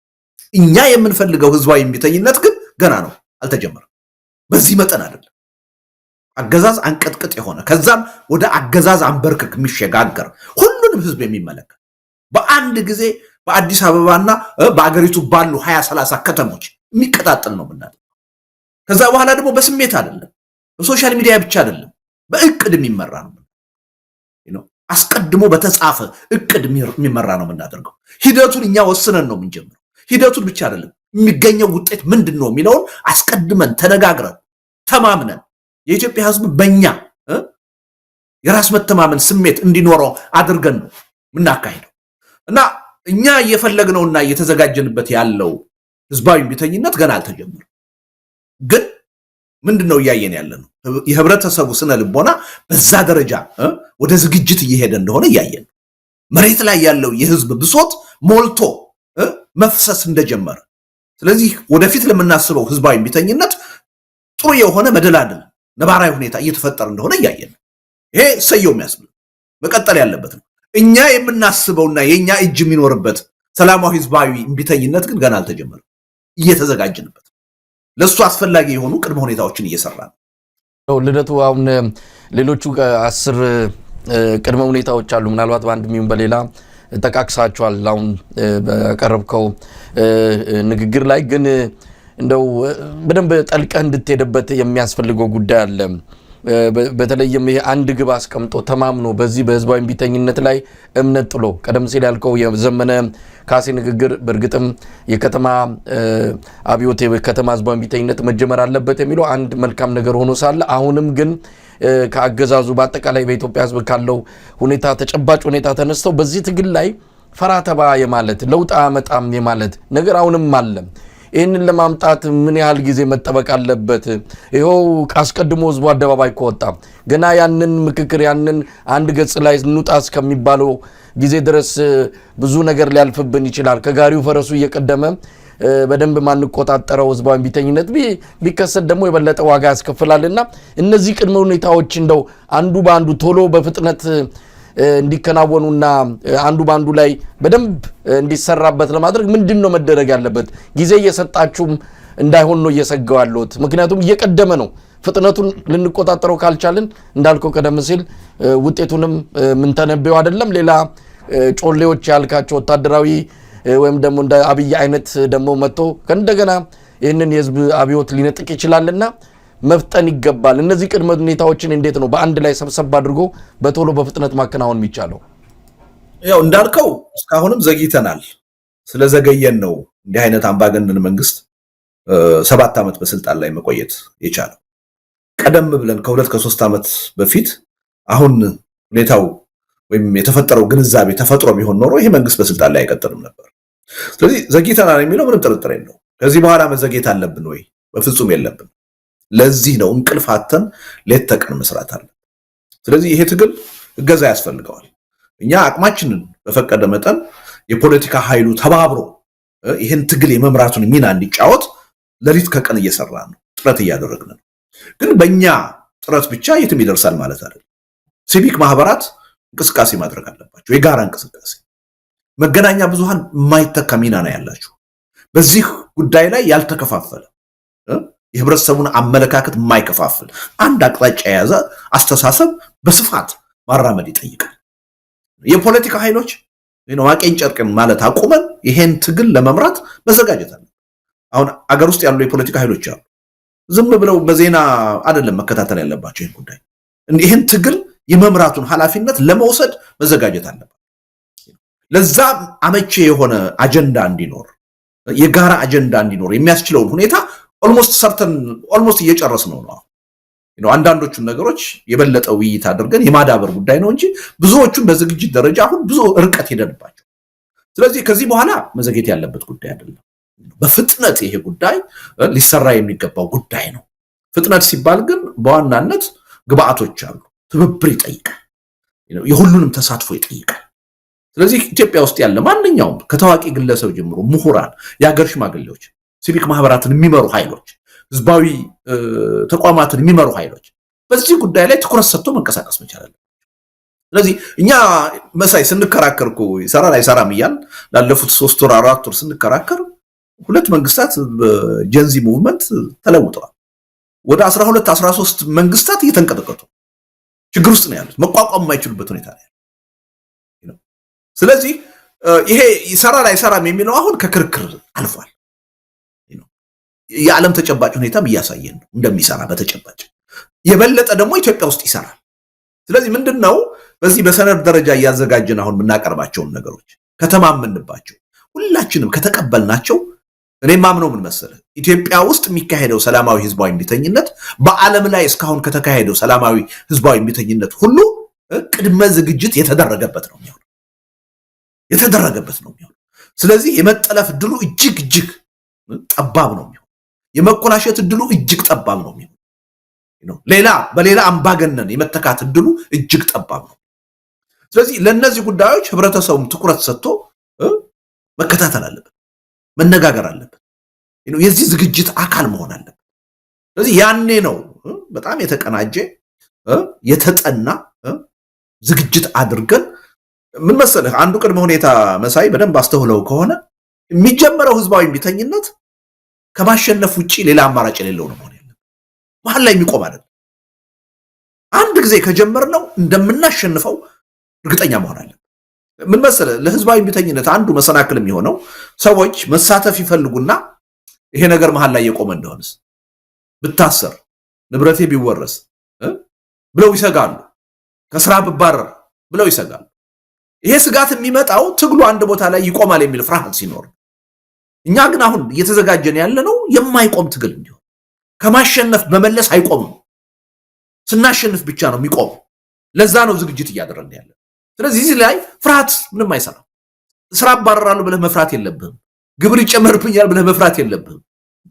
Speaker 4: እኛ የምንፈልገው ህዝባዊ እምቢተኝነት ግን ገና ነው፣ አልተጀመረም። በዚህ መጠን አይደለም። አገዛዝ አንቀጥቅጥ የሆነ ከዛም ወደ አገዛዝ አንበርክክ የሚሸጋገር ሁሉንም ህዝብ የሚመለከት በአንድ ጊዜ በአዲስ አበባና በአገሪቱ ባሉ 20-30 ከተሞች የሚቀጣጠል ነው የምናደርገው። ከዛ በኋላ ደግሞ በስሜት አይደለም፣ በሶሻል ሚዲያ ብቻ አይደለም፣ በእቅድ የሚመራ ነው። አስቀድሞ በተጻፈ እቅድ የሚመራ ነው የምናደርገው። ሂደቱን እኛ ወስነን ነው የምንጀምረው። ሂደቱን ብቻ አይደለም የሚገኘው ውጤት ምንድነው የሚለውን አስቀድመን ተነጋግረን ተማምነን የኢትዮጵያ ሕዝብ በእኛ የራስ መተማመን ስሜት እንዲኖረው አድርገን ነው የምናካሄደው እና እኛ እየፈለግነውና እየተዘጋጀንበት ያለው ህዝባዊ እምቢተኝነት ገና አልተጀመረም። ግን ምንድነው እያየን ያለነው? የህብረተሰቡ ስነ ልቦና በዛ ደረጃ ወደ ዝግጅት እየሄደ እንደሆነ እያየን ነው። መሬት ላይ ያለው የህዝብ ብሶት ሞልቶ መፍሰስ እንደጀመረ፣ ስለዚህ ወደፊት ለምናስበው ህዝባዊ እምቢተኝነት ጥሩ የሆነ መደላደል ነባራዊ ሁኔታ እየተፈጠረ እንደሆነ እያየን ነው። ይሄ ሰየው የሚያስብል መቀጠል ያለበት ነው። እኛ የምናስበውና የኛ እጅ የሚኖርበት ሰላማዊ ህዝባዊ እምቢተኝነት ግን ገና አልተጀመረም። እየተዘጋጀንበት ለሱ አስፈላጊ የሆኑ ቅድመ ሁኔታዎችን እየሰራ ነው።
Speaker 3: ልደቱ አሁን ሌሎቹ 10 ቅድመ ሁኔታዎች አሉ። ምናልባት በአንድ ሚሆን በሌላ ተቃቅሳቸዋል አሁን በቀረብከው ንግግር ላይ ግን እንደው በደንብ ጠልቀህ እንድትሄድበት የሚያስፈልገው ጉዳይ አለ። በተለይም ይሄ አንድ ግብ አስቀምጦ ተማምኖ በዚህ በህዝባዊ እምቢተኝነት ላይ እምነት ጥሎ ቀደም ሲል ያልከው የዘመነ ካሴ ንግግር በእርግጥም የከተማ አብዮት የከተማ ህዝባዊ እምቢተኝነት መጀመር አለበት የሚለው አንድ መልካም ነገር ሆኖ ሳለ አሁንም ግን ከአገዛዙ በአጠቃላይ በኢትዮጵያ ህዝብ ካለው ሁኔታ ተጨባጭ ሁኔታ ተነስተው በዚህ ትግል ላይ ፈራተባ የማለት ለውጥ አመጣም የማለት ነገር አሁንም አለ። ይህንን ለማምጣት ምን ያህል ጊዜ መጠበቅ አለበት? ይኸው ካስቀድሞ ህዝቡ አደባባይ ከወጣ ገና ያንን ምክክር ያንን አንድ ገጽ ላይ እንውጣ እስከሚባለው ጊዜ ድረስ ብዙ ነገር ሊያልፍብን ይችላል። ከጋሪው ፈረሱ እየቀደመ በደንብ ማንቆጣጠረው ህዝባዊ እምቢተኝነት ቢከሰት ደግሞ የበለጠ ዋጋ ያስከፍላልና እነዚህ ቅድመ ሁኔታዎች እንደው አንዱ በአንዱ ቶሎ በፍጥነት እንዲከናወኑና አንዱ ባንዱ ላይ በደንብ እንዲሰራበት ለማድረግ ምንድነው መደረግ ያለበት? ጊዜ እየሰጣችሁም እንዳይሆን ነው እየሰጋው ያለሁት። ምክንያቱም እየቀደመ ነው። ፍጥነቱን ልንቆጣጠረው ካልቻልን እንዳልከው ቀደም ሲል ውጤቱንም ምን ተነበየው አይደለም ሌላ ጮሌዎች ያልካቸው ወታደራዊ ወይም ደግሞ እንደ አብይ አይነት ደግሞ መጥቶ ከእንደገና ይህንን የህዝብ አብዮት ሊነጥቅ ይችላልና መፍጠን ይገባል። እነዚህ ቅድመ ሁኔታዎችን እንዴት ነው በአንድ ላይ ሰብሰብ አድርጎ በቶሎ በፍጥነት ማከናወን የሚቻለው?
Speaker 4: ያው እንዳልከው እስካሁንም ዘግይተናል። ስለዘገየን ነው እንዲህ አይነት አምባገነን መንግስት 7 ዓመት በስልጣን ላይ መቆየት የቻለው። ቀደም ብለን ከ2-3 ዓመት በፊት አሁን ሁኔታው ወይም የተፈጠረው ግንዛቤ ተፈጥሮ ቢሆን ኖሮ ይሄ መንግስት በስልጣን ላይ አይቀጥልም ነበር። ስለዚህ ዘግይተናል የሚለው ምንም ጥርጥር የለው። ከዚህ በኋላ መዘግየት አለብን ወይ? በፍጹም የለብን። ለዚህ ነው እንቅልፍ አጥተን ሌት ተቀን መስራት አለ። ስለዚህ ይሄ ትግል እገዛ ያስፈልገዋል። እኛ አቅማችንን በፈቀደ መጠን የፖለቲካ ኃይሉ ተባብሮ ይሄን ትግል የመምራቱን ሚና እንዲጫወት ለሊት ከቀን እየሰራ ነው፣ ጥረት እያደረግን ነው። ግን በእኛ ጥረት ብቻ የትም ይደርሳል ማለት አይደለም። ሲቪክ ማህበራት እንቅስቃሴ ማድረግ አለባቸው፣ የጋራ እንቅስቃሴ። መገናኛ ብዙሃን የማይተካ ሚና ነው ያላቸው። በዚህ ጉዳይ ላይ ያልተከፋፈለ የህብረተሰቡን አመለካከት የማይከፋፍል አንድ አቅጣጫ የያዘ አስተሳሰብ በስፋት ማራመድ ይጠይቃል። የፖለቲካ ኃይሎች ዋቄን ጨርቅን ማለት አቁመን ይሄን ትግል ለመምራት መዘጋጀት አለ። አሁን አገር ውስጥ ያሉ የፖለቲካ ኃይሎች አሉ። ዝም ብለው በዜና አይደለም መከታተል ያለባቸው። ይሄን ጉዳይ ይሄን ትግል የመምራቱን ኃላፊነት ለመውሰድ መዘጋጀት አለባቸው። ለዛ አመቺ የሆነ አጀንዳ እንዲኖር፣ የጋራ አጀንዳ እንዲኖር የሚያስችለውን ሁኔታ ኦልሞስት እየጨረስነው ነው። አንዳንዶቹን ነገሮች የበለጠ ውይይት አድርገን የማዳበር ጉዳይ ነው እንጂ ብዙዎቹን በዝግጅት ደረጃ አሁን ብዙ ርቀት ሄደንባቸው። ስለዚህ ከዚህ በኋላ መዘግየት ያለበት ጉዳይ አይደለም። በፍጥነት ይሄ ጉዳይ ሊሰራ የሚገባው ጉዳይ ነው። ፍጥነት ሲባል ግን በዋናነት ግብአቶች አሉ። ትብብር ይጠይቃል፣ የሁሉንም ተሳትፎ ይጠይቃል። ስለዚህ ኢትዮጵያ ውስጥ ያለ ማንኛውም ከታዋቂ ግለሰብ ጀምሮ ምሁራን፣ የሀገር ሽማግሌዎች፣ ሲቪክ ማህበራትን የሚመሩ ኃይሎች፣ ህዝባዊ ተቋማትን የሚመሩ ኃይሎች በዚህ ጉዳይ ላይ ትኩረት ሰጥቶ መንቀሳቀስ መቻል አለበት። ስለዚህ እኛ መሳይ ስንከራከርኩ ይሰራል አይሰራም እያል ላለፉት 3 ወር 4 ወር ስንከራከር ሁለት መንግስታት በጀንዚ ሙቭመንት ተለውጠዋል። ወደ 12-13 መንግስታት እየተንቀጠቀጡ ችግር ውስጥ ነው ያሉት። መቋቋም የማይችሉበት ሁኔታ ነው። ስለዚህ ይሄ ይሰራል አይሰራም የሚለው አሁን ከክርክር አልፏል። የዓለም ተጨባጭ ሁኔታም እያሳየን ነው እንደሚሰራ በተጨባጭ የበለጠ ደግሞ ኢትዮጵያ ውስጥ ይሰራል። ስለዚህ ምንድነው በዚህ በሰነድ ደረጃ እያዘጋጀን አሁን የምናቀርባቸውን ነገሮች ከተማመንባቸው ሁላችንም ከተቀበልናቸው እኔ ማምነው ምን መሰለህ ኢትዮጵያ ውስጥ የሚካሄደው ሰላማዊ ህዝባዊ እምቢተኝነት በዓለም ላይ እስካሁን ከተካሄደው ሰላማዊ ህዝባዊ እምቢተኝነት ሁሉ ቅድመ ዝግጅት የተደረገበት ነው የሚሆነው ስለዚህ የመጠለፍ እድሉ እጅግ ጠባብ ነው የሚሆነው የመኮላሸት እድሉ እጅግ ጠባብ ነው የሚሆነው በሌላ አምባገነን የመተካት እድሉ እጅግ ጠባብ ነው። ስለዚህ ለነዚህ ጉዳዮች ህብረተሰቡም ትኩረት ሰጥቶ መከታተል አለበት መነጋገር አለበት የዚህ ዝግጅት አካል መሆን አለበት። ስለዚህ ያኔ ነው በጣም የተቀናጀ የተጠና ዝግጅት አድርገን ምን መሰለህ አንዱ ቅድመ ሁኔታ መሳይ በደንብ አስተውለው ከሆነ የሚጀመረው ህዝባዊ እምቢተኝነት ከማሸነፍ ውጪ ሌላ አማራጭ የሌለው ነው ማለት ነው። መሀል ላይ የሚቆም አይደለም። አንድ ጊዜ ከጀመርነው እንደምናሸንፈው እርግጠኛ መሆን አለበት። ምን መሰለህ ለህዝባዊ እምቢተኝነት አንዱ መሰናክል የሚሆነው ሰዎች መሳተፍ ይፈልጉና ይሄ ነገር መሀል ላይ የቆመ እንደሆነስ ብታሰር ንብረቴ ቢወረስ ብለው ይሰጋሉ። ከስራ ብባረር ብለው ይሰጋሉ። ይሄ ስጋት የሚመጣው ትግሉ አንድ ቦታ ላይ ይቆማል የሚል ፍርሃት ሲኖር እኛ ግን አሁን እየተዘጋጀን ያለነው የማይቆም ትግል እንዲሆን ከማሸነፍ በመለስ አይቆምም ስናሸንፍ ብቻ ነው የሚቆም ለዛ ነው ዝግጅት እያደረግን ያለ። ስለዚህ እዚህ ላይ ፍርሃት ምንም አይሰራም። ስራ አባረራለሁ ብለህ መፍራት የለብህም። ግብር ይጨመርብኛል ብለህ መፍራት የለብህም።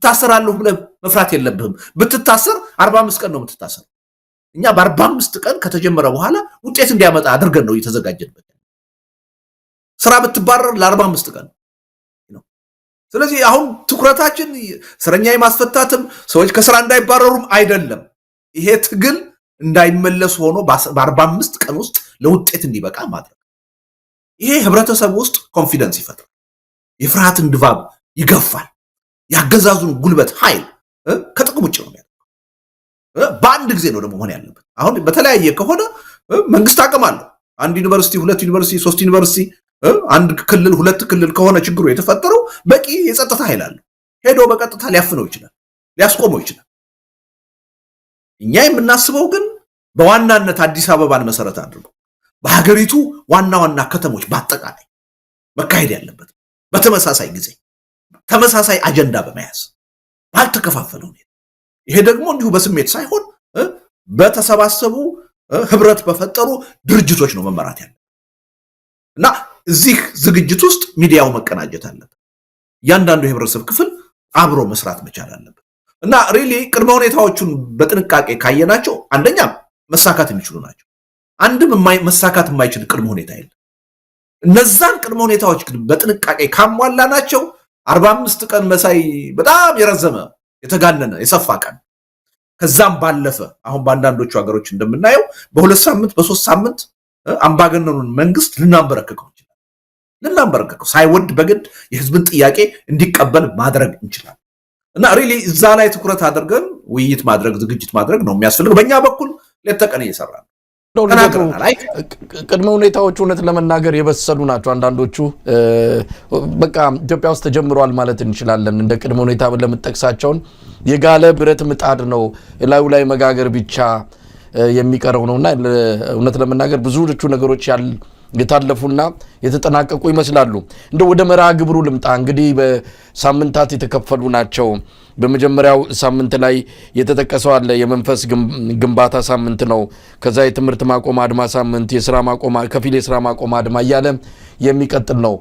Speaker 4: ታሰራለሁ ብለህ መፍራት የለብህም። ብትታሰር 45 ቀን ነው የምትታሰር። እኛ በ45 ቀን ከተጀመረ በኋላ ውጤት እንዲያመጣ አድርገን ነው እየተዘጋጀንበት። ስራ ብትባረር ለ45 ቀን ነው። ስለዚህ አሁን ትኩረታችን እስረኛ የማስፈታትም ሰዎች ከስራ እንዳይባረሩም አይደለም። ይሄ ትግል እንዳይመለስ ሆኖ በ45 ቀን ውስጥ ለውጤት እንዲበቃ ማድረግ። ይሄ ህብረተሰብ ውስጥ ኮንፊደንስ ይፈጥራል። የፍርሃትን ድባብ ይገፋል። ያገዛዙን ጉልበት ኃይል ከጥቅም ውጭ ነው የሚያደርገው። በአንድ ጊዜ ነው ደግሞ መሆን ያለበት። አሁን በተለያየ ከሆነ መንግስት አቅም አለው። አንድ ዩኒቨርሲቲ፣ ሁለት ዩኒቨርሲቲ፣ ሶስት ዩኒቨርሲቲ፣ አንድ ክልል፣ ሁለት ክልል ከሆነ ችግሩ የተፈጠረው በቂ የጸጥታ ኃይል አለው። ሄዶ በቀጥታ ሊያፍነው ይችላል፣ ሊያስቆመው ይችላል። እኛ የምናስበው ግን በዋናነት አዲስ አበባን መሰረት አድርጎ በሀገሪቱ ዋና ዋና ከተሞች በአጠቃላይ መካሄድ ያለበት በተመሳሳይ ጊዜ ተመሳሳይ አጀንዳ በመያዝ ባልተከፋፈለ ሁኔታ ይሄ ደግሞ እንዲሁ በስሜት ሳይሆን በተሰባሰቡ ህብረት በፈጠሩ ድርጅቶች ነው መመራት ያለበት እና እዚህ ዝግጅት ውስጥ ሚዲያው መቀናጀት አለበት። እያንዳንዱ የህብረተሰብ ክፍል አብሮ መስራት መቻል አለበት እና ሪሊ ቅድመ ሁኔታዎቹን በጥንቃቄ ካየናቸው አንደኛ መሳካት የሚችሉ ናቸው። አንድም መሳካት የማይችል ቅድመ ሁኔታ የለም። እነዛን ቅድመ ሁኔታዎች ግን በጥንቃቄ ካሟላናቸው 45 ቀን መሳይ በጣም የረዘመ የተጋነነ የሰፋ ቀን ከዛም ባለፈ አሁን በአንዳንዶቹ ሀገሮች እንደምናየው በ2 ሳምንት በ3 ሳምንት አምባገነኑን መንግስት ልናንበረከከው እንችላለን። ልናንበረከከው ሳይወድ በግድ የህዝብን ጥያቄ እንዲቀበል ማድረግ እንችላለን እና ሪሊ እዛ ላይ ትኩረት አድርገን ውይይት ማድረግ ዝግጅት ማድረግ ነው የሚያስፈልገው። በእኛ በኩል ሌት ተቀን እየሰራ ነው።
Speaker 3: ቅድመ ሁኔታዎቹ እውነት ለመናገር የበሰሉ ናቸው። አንዳንዶቹ በቃ ኢትዮጵያ ውስጥ ተጀምሯል ማለት እንችላለን። እንደ ቅድመ ሁኔታ ለምጠቅሳቸውን የጋለ ብረት ምጣድ ነው ላዩ ላይ መጋገር ብቻ የሚቀረው ነውና እውነት ለመናገር ብዙዎቹ ነገሮች የታለፉና የተጠናቀቁ ይመስላሉ። እንደ ወደ መርሃ ግብሩ ልምጣ። እንግዲህ በሳምንታት የተከፈሉ ናቸው። በመጀመሪያው ሳምንት ላይ የተጠቀሰው አለ የመንፈስ ግንባታ ሳምንት ነው። ከዛ የትምህርት ማቆም አድማ ሳምንት፣ ከፊል የስራ ማቆም አድማ እያለ የሚቀጥል ነው።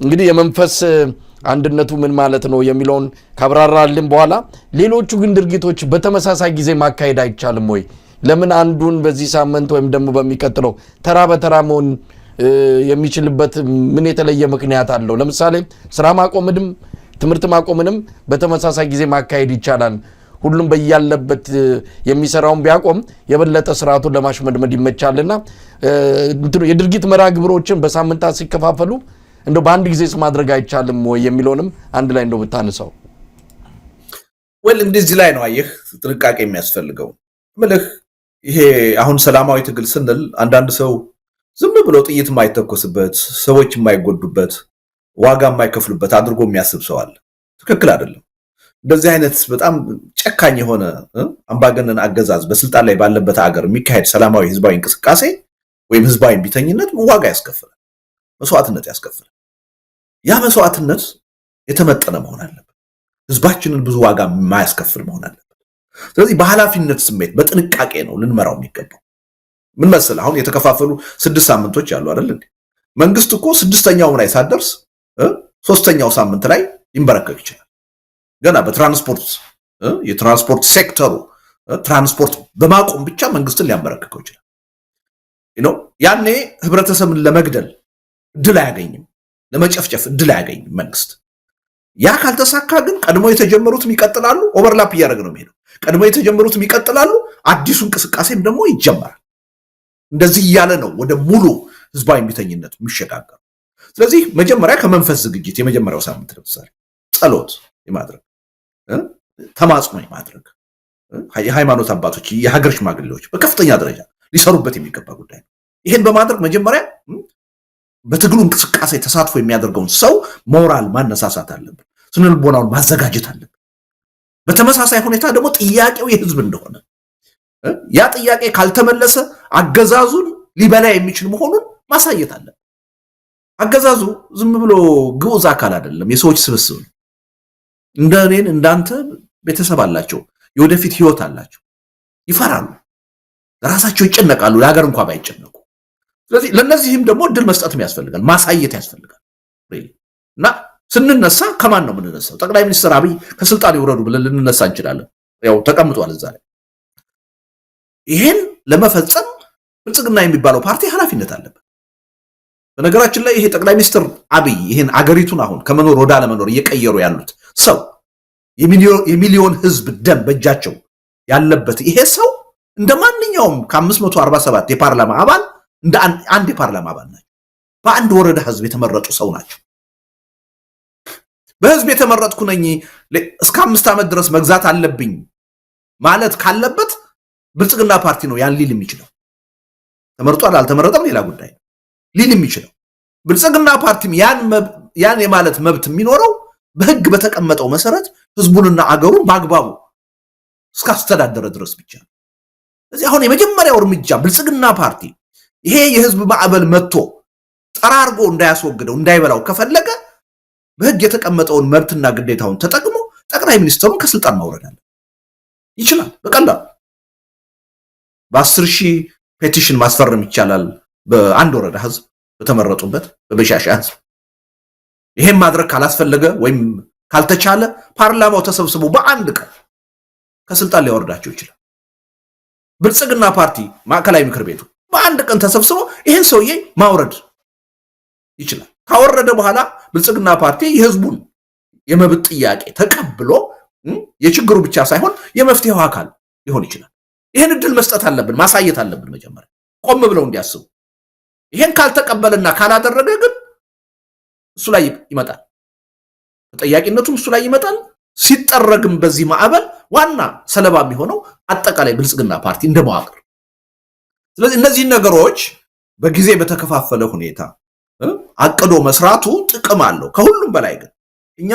Speaker 3: እንግዲህ የመንፈስ አንድነቱ ምን ማለት ነው የሚለውን ካብራራልን በኋላ ሌሎቹ ግን ድርጊቶች በተመሳሳይ ጊዜ ማካሄድ አይቻልም ወይ? ለምን አንዱን በዚህ ሳምንት ወይም ደግሞ በሚቀጥለው ተራ በተራ መሆን የሚችልበት ምን የተለየ ምክንያት አለው? ለምሳሌ ስራ ማቆምንም ትምህርት ማቆምንም በተመሳሳይ ጊዜ ማካሄድ ይቻላል። ሁሉም በያለበት የሚሰራውን ቢያቆም የበለጠ ስርዓቱን ለማሽመድመድ ይመቻልና የድርጊት መርሃ ግብሮችን በሳምንታት ሲከፋፈሉ እንደው በአንድ ጊዜ ማድረግ አይቻልም ወይ የሚለውንም አንድ ላይ እንደው ብታነሳው።
Speaker 4: እንደዚህ ላይ ነው አየህ ጥንቃቄ የሚያስፈልገው። ምልህ ይሄ አሁን ሰላማዊ ትግል ስንል አንዳንድ ሰው ዝም ብሎ ጥይት የማይተኮስበት ሰዎች የማይጎዱበት ዋጋ የማይከፍሉበት አድርጎ የሚያስብ ሰው አለ። ትክክል አይደለም። እንደዚህ አይነት በጣም ጨካኝ የሆነ አምባገነን አገዛዝ በስልጣን ላይ ባለበት ሀገር የሚካሄድ ሰላማዊ ህዝባዊ እንቅስቃሴ ወይም ህዝባዊ ቢተኝነት ዋጋ ያስከፍላል፣ መስዋዕትነት ያስከፍላል። ያ መስዋዕትነት የተመጠነ መሆን አለበት። ህዝባችንን ብዙ ዋጋ የማያስከፍል መሆን አለበት። ስለዚህ በኃላፊነት ስሜት በጥንቃቄ ነው ልንመራው የሚገባው። ምን መሰለህ አሁን የተከፋፈሉ 6 ሳምንቶች አሉ አይደል እንዴ? መንግስት እኮ 6ኛው ላይ ሳደርስ 3ኛው ሳምንት ላይ ሊንበረከክ ይችላል። ገና በትራንስፖርት የትራንስፖርት ሴክተሩ ትራንስፖርት በማቆም ብቻ መንግስትን ሊያንበረክከው ይችላል። ያኔ ህብረተሰብን ለመግደል እድል አያገኝም፣ ለመጨፍጨፍ እድል አያገኝም መንግስት። ያ ካልተሳካ ግን ቀድሞ የተጀመሩትም ይቀጥላሉ። ኦቨርላፕ እያደረገ ነው የሚሄደው። ቀድሞ የተጀመሩትም ይቀጥላሉ፣ አዲሱ እንቅስቃሴም ደግሞ ይጀመራል። እንደዚህ እያለ ነው ወደ ሙሉ ህዝባዊ እምቢተኝነት የሚሸጋገር። ስለዚህ መጀመሪያ ከመንፈስ ዝግጅት የመጀመሪያው ሳምንት ለምሳሌ ጸሎት የማድረግ ተማጽኖ የማድረግ የሃይማኖት አባቶች የሀገር ሽማግሌዎች በከፍተኛ ደረጃ ሊሰሩበት የሚገባ ጉዳይ ነው። ይሄን በማድረግ መጀመሪያ በትግሉ እንቅስቃሴ ተሳትፎ የሚያደርገውን ሰው ሞራል ማነሳሳት አለብን፣ ስነልቦናውን ማዘጋጀት አለብን። በተመሳሳይ ሁኔታ ደግሞ ጥያቄው የህዝብ እንደሆነ ያ ጥያቄ ካልተመለሰ አገዛዙን ሊበላ የሚችል መሆኑን ማሳየት አለብን። አገዛዙ ዝም ብሎ ግዑዝ አካል አይደለም፣ የሰዎች ስብስብ ነው። እንደኔን እንዳንተ ቤተሰብ አላቸው፣ የወደፊት ህይወት አላቸው፣ ይፈራሉ፣ ለራሳቸው ይጨነቃሉ፣ ለሀገር እንኳን ባይጨነቁ። ስለዚህ ለነዚህም ደግሞ እድል መስጠትም ያስፈልጋል፣ ማሳየት ያስፈልጋል። እና ስንነሳ ከማን ነው የምንነሳው? ጠቅላይ ሚኒስትር አብይ ከስልጣን ይውረዱ ብለን ልንነሳ እንችላለን። ያው ተቀምጧል እዛ ላይ። ይሄን ለመፈጸም ብልጽግና የሚባለው ፓርቲ ኃላፊነት አለበት። በነገራችን ላይ ይሄ ጠቅላይ ሚኒስትር አብይ ይሄን አገሪቱን አሁን ከመኖር ወደ አለመኖር እየቀየሩ ያሉት ሰው የሚሊዮን ህዝብ ደም በእጃቸው ያለበት ይሄ ሰው እንደ ማንኛውም ከ547 የፓርላማ አባል እንደ አንድ የፓርላማ አባል ናቸው። በአንድ ወረዳ ህዝብ የተመረጡ ሰው ናቸው። በህዝብ የተመረጥኩ ነኝ እስከ 5 ዓመት ድረስ መግዛት አለብኝ ማለት ካለበት ብልጽግና ፓርቲ ነው ያን ሊል የሚችለው። ተመርጧል አልተመረጠም ሌላ ጉዳይ ነው። ሊል የሚችለው ብልጽግና ፓርቲም ያን የማለት መብት የሚኖረው በህግ በተቀመጠው መሰረት ህዝቡንና አገሩን በአግባቡ እስካስተዳደረ ድረስ ብቻ ነው። ስለዚህ አሁን የመጀመሪያው እርምጃ ብልጽግና ፓርቲ ይሄ የህዝብ ማዕበል መጥቶ ጠራርጎ እንዳያስወግደው እንዳይበላው ከፈለገ በህግ የተቀመጠውን መብትና ግዴታውን ተጠቅሞ ጠቅላይ ሚኒስትሩን ከስልጣን ማውረድ አለ ይችላል። በቀላሉ በ10,000 ፔቲሽን ማስፈረም ይቻላል። በአንድ ወረዳ ህዝብ በተመረጡበት በበሻሻ ህዝብ ይሄን ማድረግ ካላስፈለገ ወይም ካልተቻለ ፓርላማው ተሰብስቦ በአንድ ቀን ከስልጣን ሊያወርዳቸው ይችላል። ብልጽግና ፓርቲ ማዕከላዊ ምክር ቤቱ በአንድ ቀን ተሰብስቦ ይሄን ሰውዬ ማውረድ ይችላል። ካወረደ በኋላ ብልጽግና ፓርቲ የህዝቡን የመብት ጥያቄ ተቀብሎ የችግሩ ብቻ ሳይሆን የመፍትሄው አካል ሊሆን ይችላል። ይሄን እድል መስጠት አለብን፣ ማሳየት አለብን። መጀመሪያ ቆም ብለው እንዲያስቡ። ይሄን ካልተቀበለና ካላደረገ ግን እሱ ላይ ይመጣል፣ ተጠያቂነቱም እሱ ላይ ይመጣል። ሲጠረግም በዚህ ማዕበል ዋና ሰለባ የሚሆነው አጠቃላይ ብልጽግና ፓርቲ እንደመዋቅር። ስለዚህ እነዚህ ነገሮች በጊዜ በተከፋፈለ ሁኔታ አቅዶ መስራቱ ጥቅም አለው። ከሁሉም በላይ ግን እኛ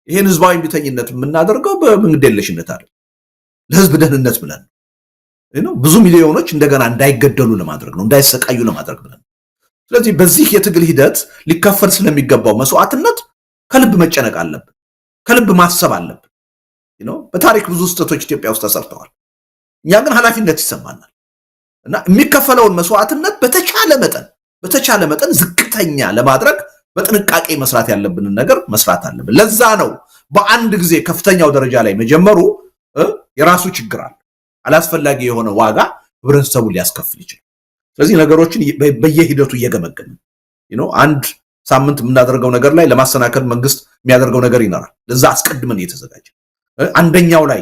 Speaker 4: ይሄን ህዝባዊ እምቢተኝነት የምናደርገው በመንግደለሽነት አይደል፣ ለህዝብ ደህንነት ብለን ነው። ብዙ ሚሊዮኖች እንደገና እንዳይገደሉ ለማድረግ ነው፣ እንዳይሰቃዩ ለማድረግ ብለን። ስለዚህ በዚህ የትግል ሂደት ሊከፈል ስለሚገባው መስዋዕትነት ከልብ መጨነቅ አለብን፣ ከልብ ማሰብ አለብን። በታሪክ ብዙ ስህተቶች ኢትዮጵያ ውስጥ ተሰርተዋል። እኛ ግን ኃላፊነት ይሰማናል እና የሚከፈለውን መስዋዕትነት በተቻለ መጠን ዝቅተኛ ለማድረግ በጥንቃቄ መስራት ያለብንን ነገር መስራት አለብን። ለዛ ነው በአንድ ጊዜ ከፍተኛው ደረጃ ላይ መጀመሩ የራሱ ችግር አለ። አላስፈላጊ የሆነ ዋጋ ህብረተሰቡን ሊያስከፍል ይችላል። ስለዚህ ነገሮችን በየሂደቱ እየገመገምን አንድ ሳምንት የምናደርገው ነገር ላይ ለማሰናከል መንግስት የሚያደርገው ነገር ይኖራል። ለዛ አስቀድመን እየተዘጋጀ አንደኛው ላይ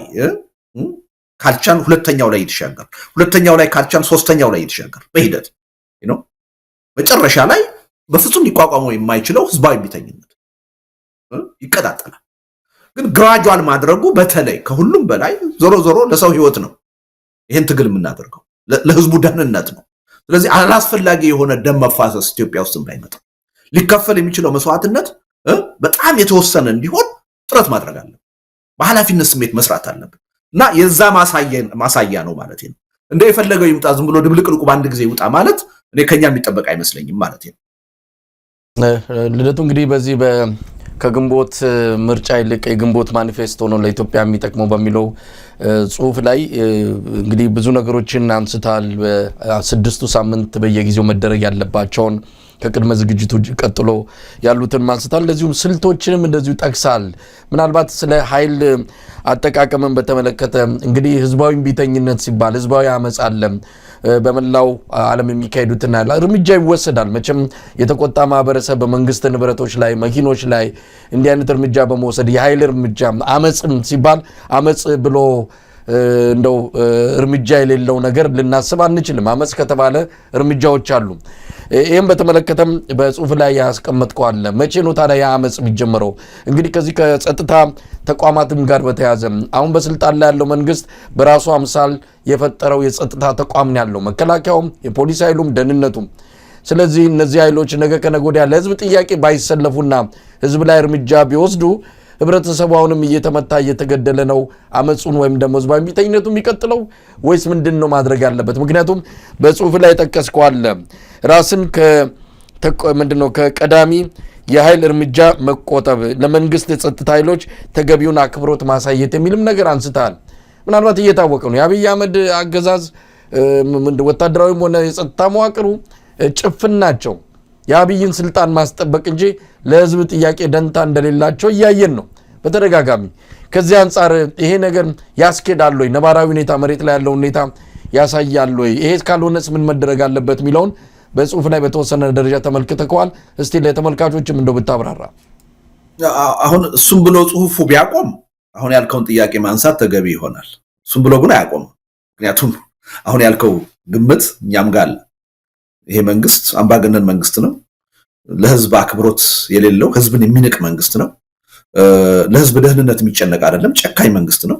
Speaker 4: ካልቻን ሁለተኛው ላይ ይተሻገር፣ ሁለተኛው ላይ ካልቻን ሶስተኛው ላይ ይተሻገር። በሂደት መጨረሻ ላይ በፍጹም ሊቋቋመው የማይችለው ህዝባዊ እምቢተኝነት ይቀጣጠላል። ግን ግራጁዋል ማድረጉ በተለይ ከሁሉም በላይ ዞሮ ለሰው ህይወት ነው። ይሄን ትግል የምናደርገው ለህዝቡ ደህንነት ነው። ስለዚህ አላስፈላጊ የሆነ ደም መፋሰስ ኢትዮጵያ ውስጥ እንዳይመጣ ሊከፈል የሚችለው መስዋዕትነት በጣም የተወሰነ እንዲሆን ጥረት ማድረግ አለብን። በኃላፊነት ስሜት መስራት አለብን እና የዛ ማሳያ ነው ማለት ነው። እንደ የፈለገው ይምጣ ዝም ብሎ ድብልቅልቁ በአንድ ጊዜ ይውጣ ማለት እኔ ከኛ የሚጠበቅ አይመስለኝም ማለት ነው።
Speaker 3: ልደቱ እንግዲህ በዚህ ከግንቦት ምርጫ ይልቅ የግንቦት ማኒፌስቶ ነው ለኢትዮጵያ የሚጠቅመው በሚለው ጽሁፍ ላይ እንግዲህ ብዙ ነገሮችን አንስታል። በስድስቱ ሳምንት በየጊዜው መደረግ ያለባቸውን ከቅድመ ዝግጅቱ ቀጥሎ ያሉትን ማንስታል። እንደዚሁም ስልቶችንም እንደዚሁ ጠቅሳል። ምናልባት ስለ ኃይል አጠቃቀምን በተመለከተ እንግዲህ ህዝባዊ ቢተኝነት ሲባል ህዝባዊ አመጽ አለ። በመላው ዓለም የሚካሄዱትና እርምጃ ይወሰዳል። መቼም የተቆጣ ማህበረሰብ በመንግስት ንብረቶች ላይ መኪኖች ላይ እንዲህ አይነት እርምጃ በመውሰድ የኃይል እርምጃ አመጽም ሲባል አመጽ ብሎ እንደው እርምጃ የሌለው ነገር ልናስብ አንችልም። አመጽ ከተባለ እርምጃዎች አሉ። ይሄን በተመለከተም በጽሁፍ ላይ ያስቀመጥከው አለ። መቼ ነው ታዲያ ያ አመጽ የሚጀምረው? እንግዲህ ከዚህ ከጸጥታ ተቋማትም ጋር በተያያዘ አሁን በስልጣን ላይ ያለው መንግስት በራሱ አምሳል የፈጠረው የጸጥታ ተቋም ነው ያለው፣ መከላከያውም፣ የፖሊስ ኃይሉም፣ ደህንነቱም። ስለዚህ እነዚህ ኃይሎች ነገ ከነገ ወዲያ ለህዝብ ጥያቄ ባይሰለፉና ህዝብ ላይ እርምጃ ቢወስዱ ህብረተሰቡ አሁንም እየተመታ እየተገደለ ነው። አመጹን ወይም ደግሞ ህዝባዊ ቢተኝነቱ የሚቀጥለው ወይስ ምንድነው ማድረግ ያለበት? ምክንያቱም በጽሁፍ ላይ ጠቀስከው አለ ራስን ምንድነው ከቀዳሚ የኃይል እርምጃ መቆጠብ፣ ለመንግስት የጸጥታ ኃይሎች ተገቢውን አክብሮት ማሳየት የሚልም ነገር አንስታል። ምናልባት እየታወቀ ነው የአብይ አህመድ አገዛዝ ወታደራዊም ሆነ የጸጥታ መዋቅሩ ጭፍን ናቸው። የአብይን ስልጣን ማስጠበቅ እንጂ ለህዝብ ጥያቄ ደንታ እንደሌላቸው እያየን ነው በተደጋጋሚ። ከዚህ አንጻር ይሄ ነገር ያስኬዳል ወይ? ነባራዊ ሁኔታ መሬት ላይ ያለው ሁኔታ ያሳያል ወይ? ይሄ ካልሆነስ ምን መደረግ አለበት የሚለውን በጽሁፍ ላይ በተወሰነ ደረጃ ተመልክተከዋል። እስቲ ለተመልካቾችም እንደው ብታብራራ።
Speaker 4: አሁን እሱም ብሎ ጽሁፉ ቢያቆም አሁን ያልከውን ጥያቄ ማንሳት ተገቢ ይሆናል። እሱም ብሎ ግን አያቆም። ምክንያቱም አሁን ያልከው ግምት እኛም ጋር አለ። ይሄ መንግስት አምባገነን መንግስት ነው። ለህዝብ አክብሮት የሌለው ህዝብን የሚንቅ መንግስት ነው። ለህዝብ ደህንነት የሚጨነቅ አይደለም፣ ጨካኝ መንግስት ነው።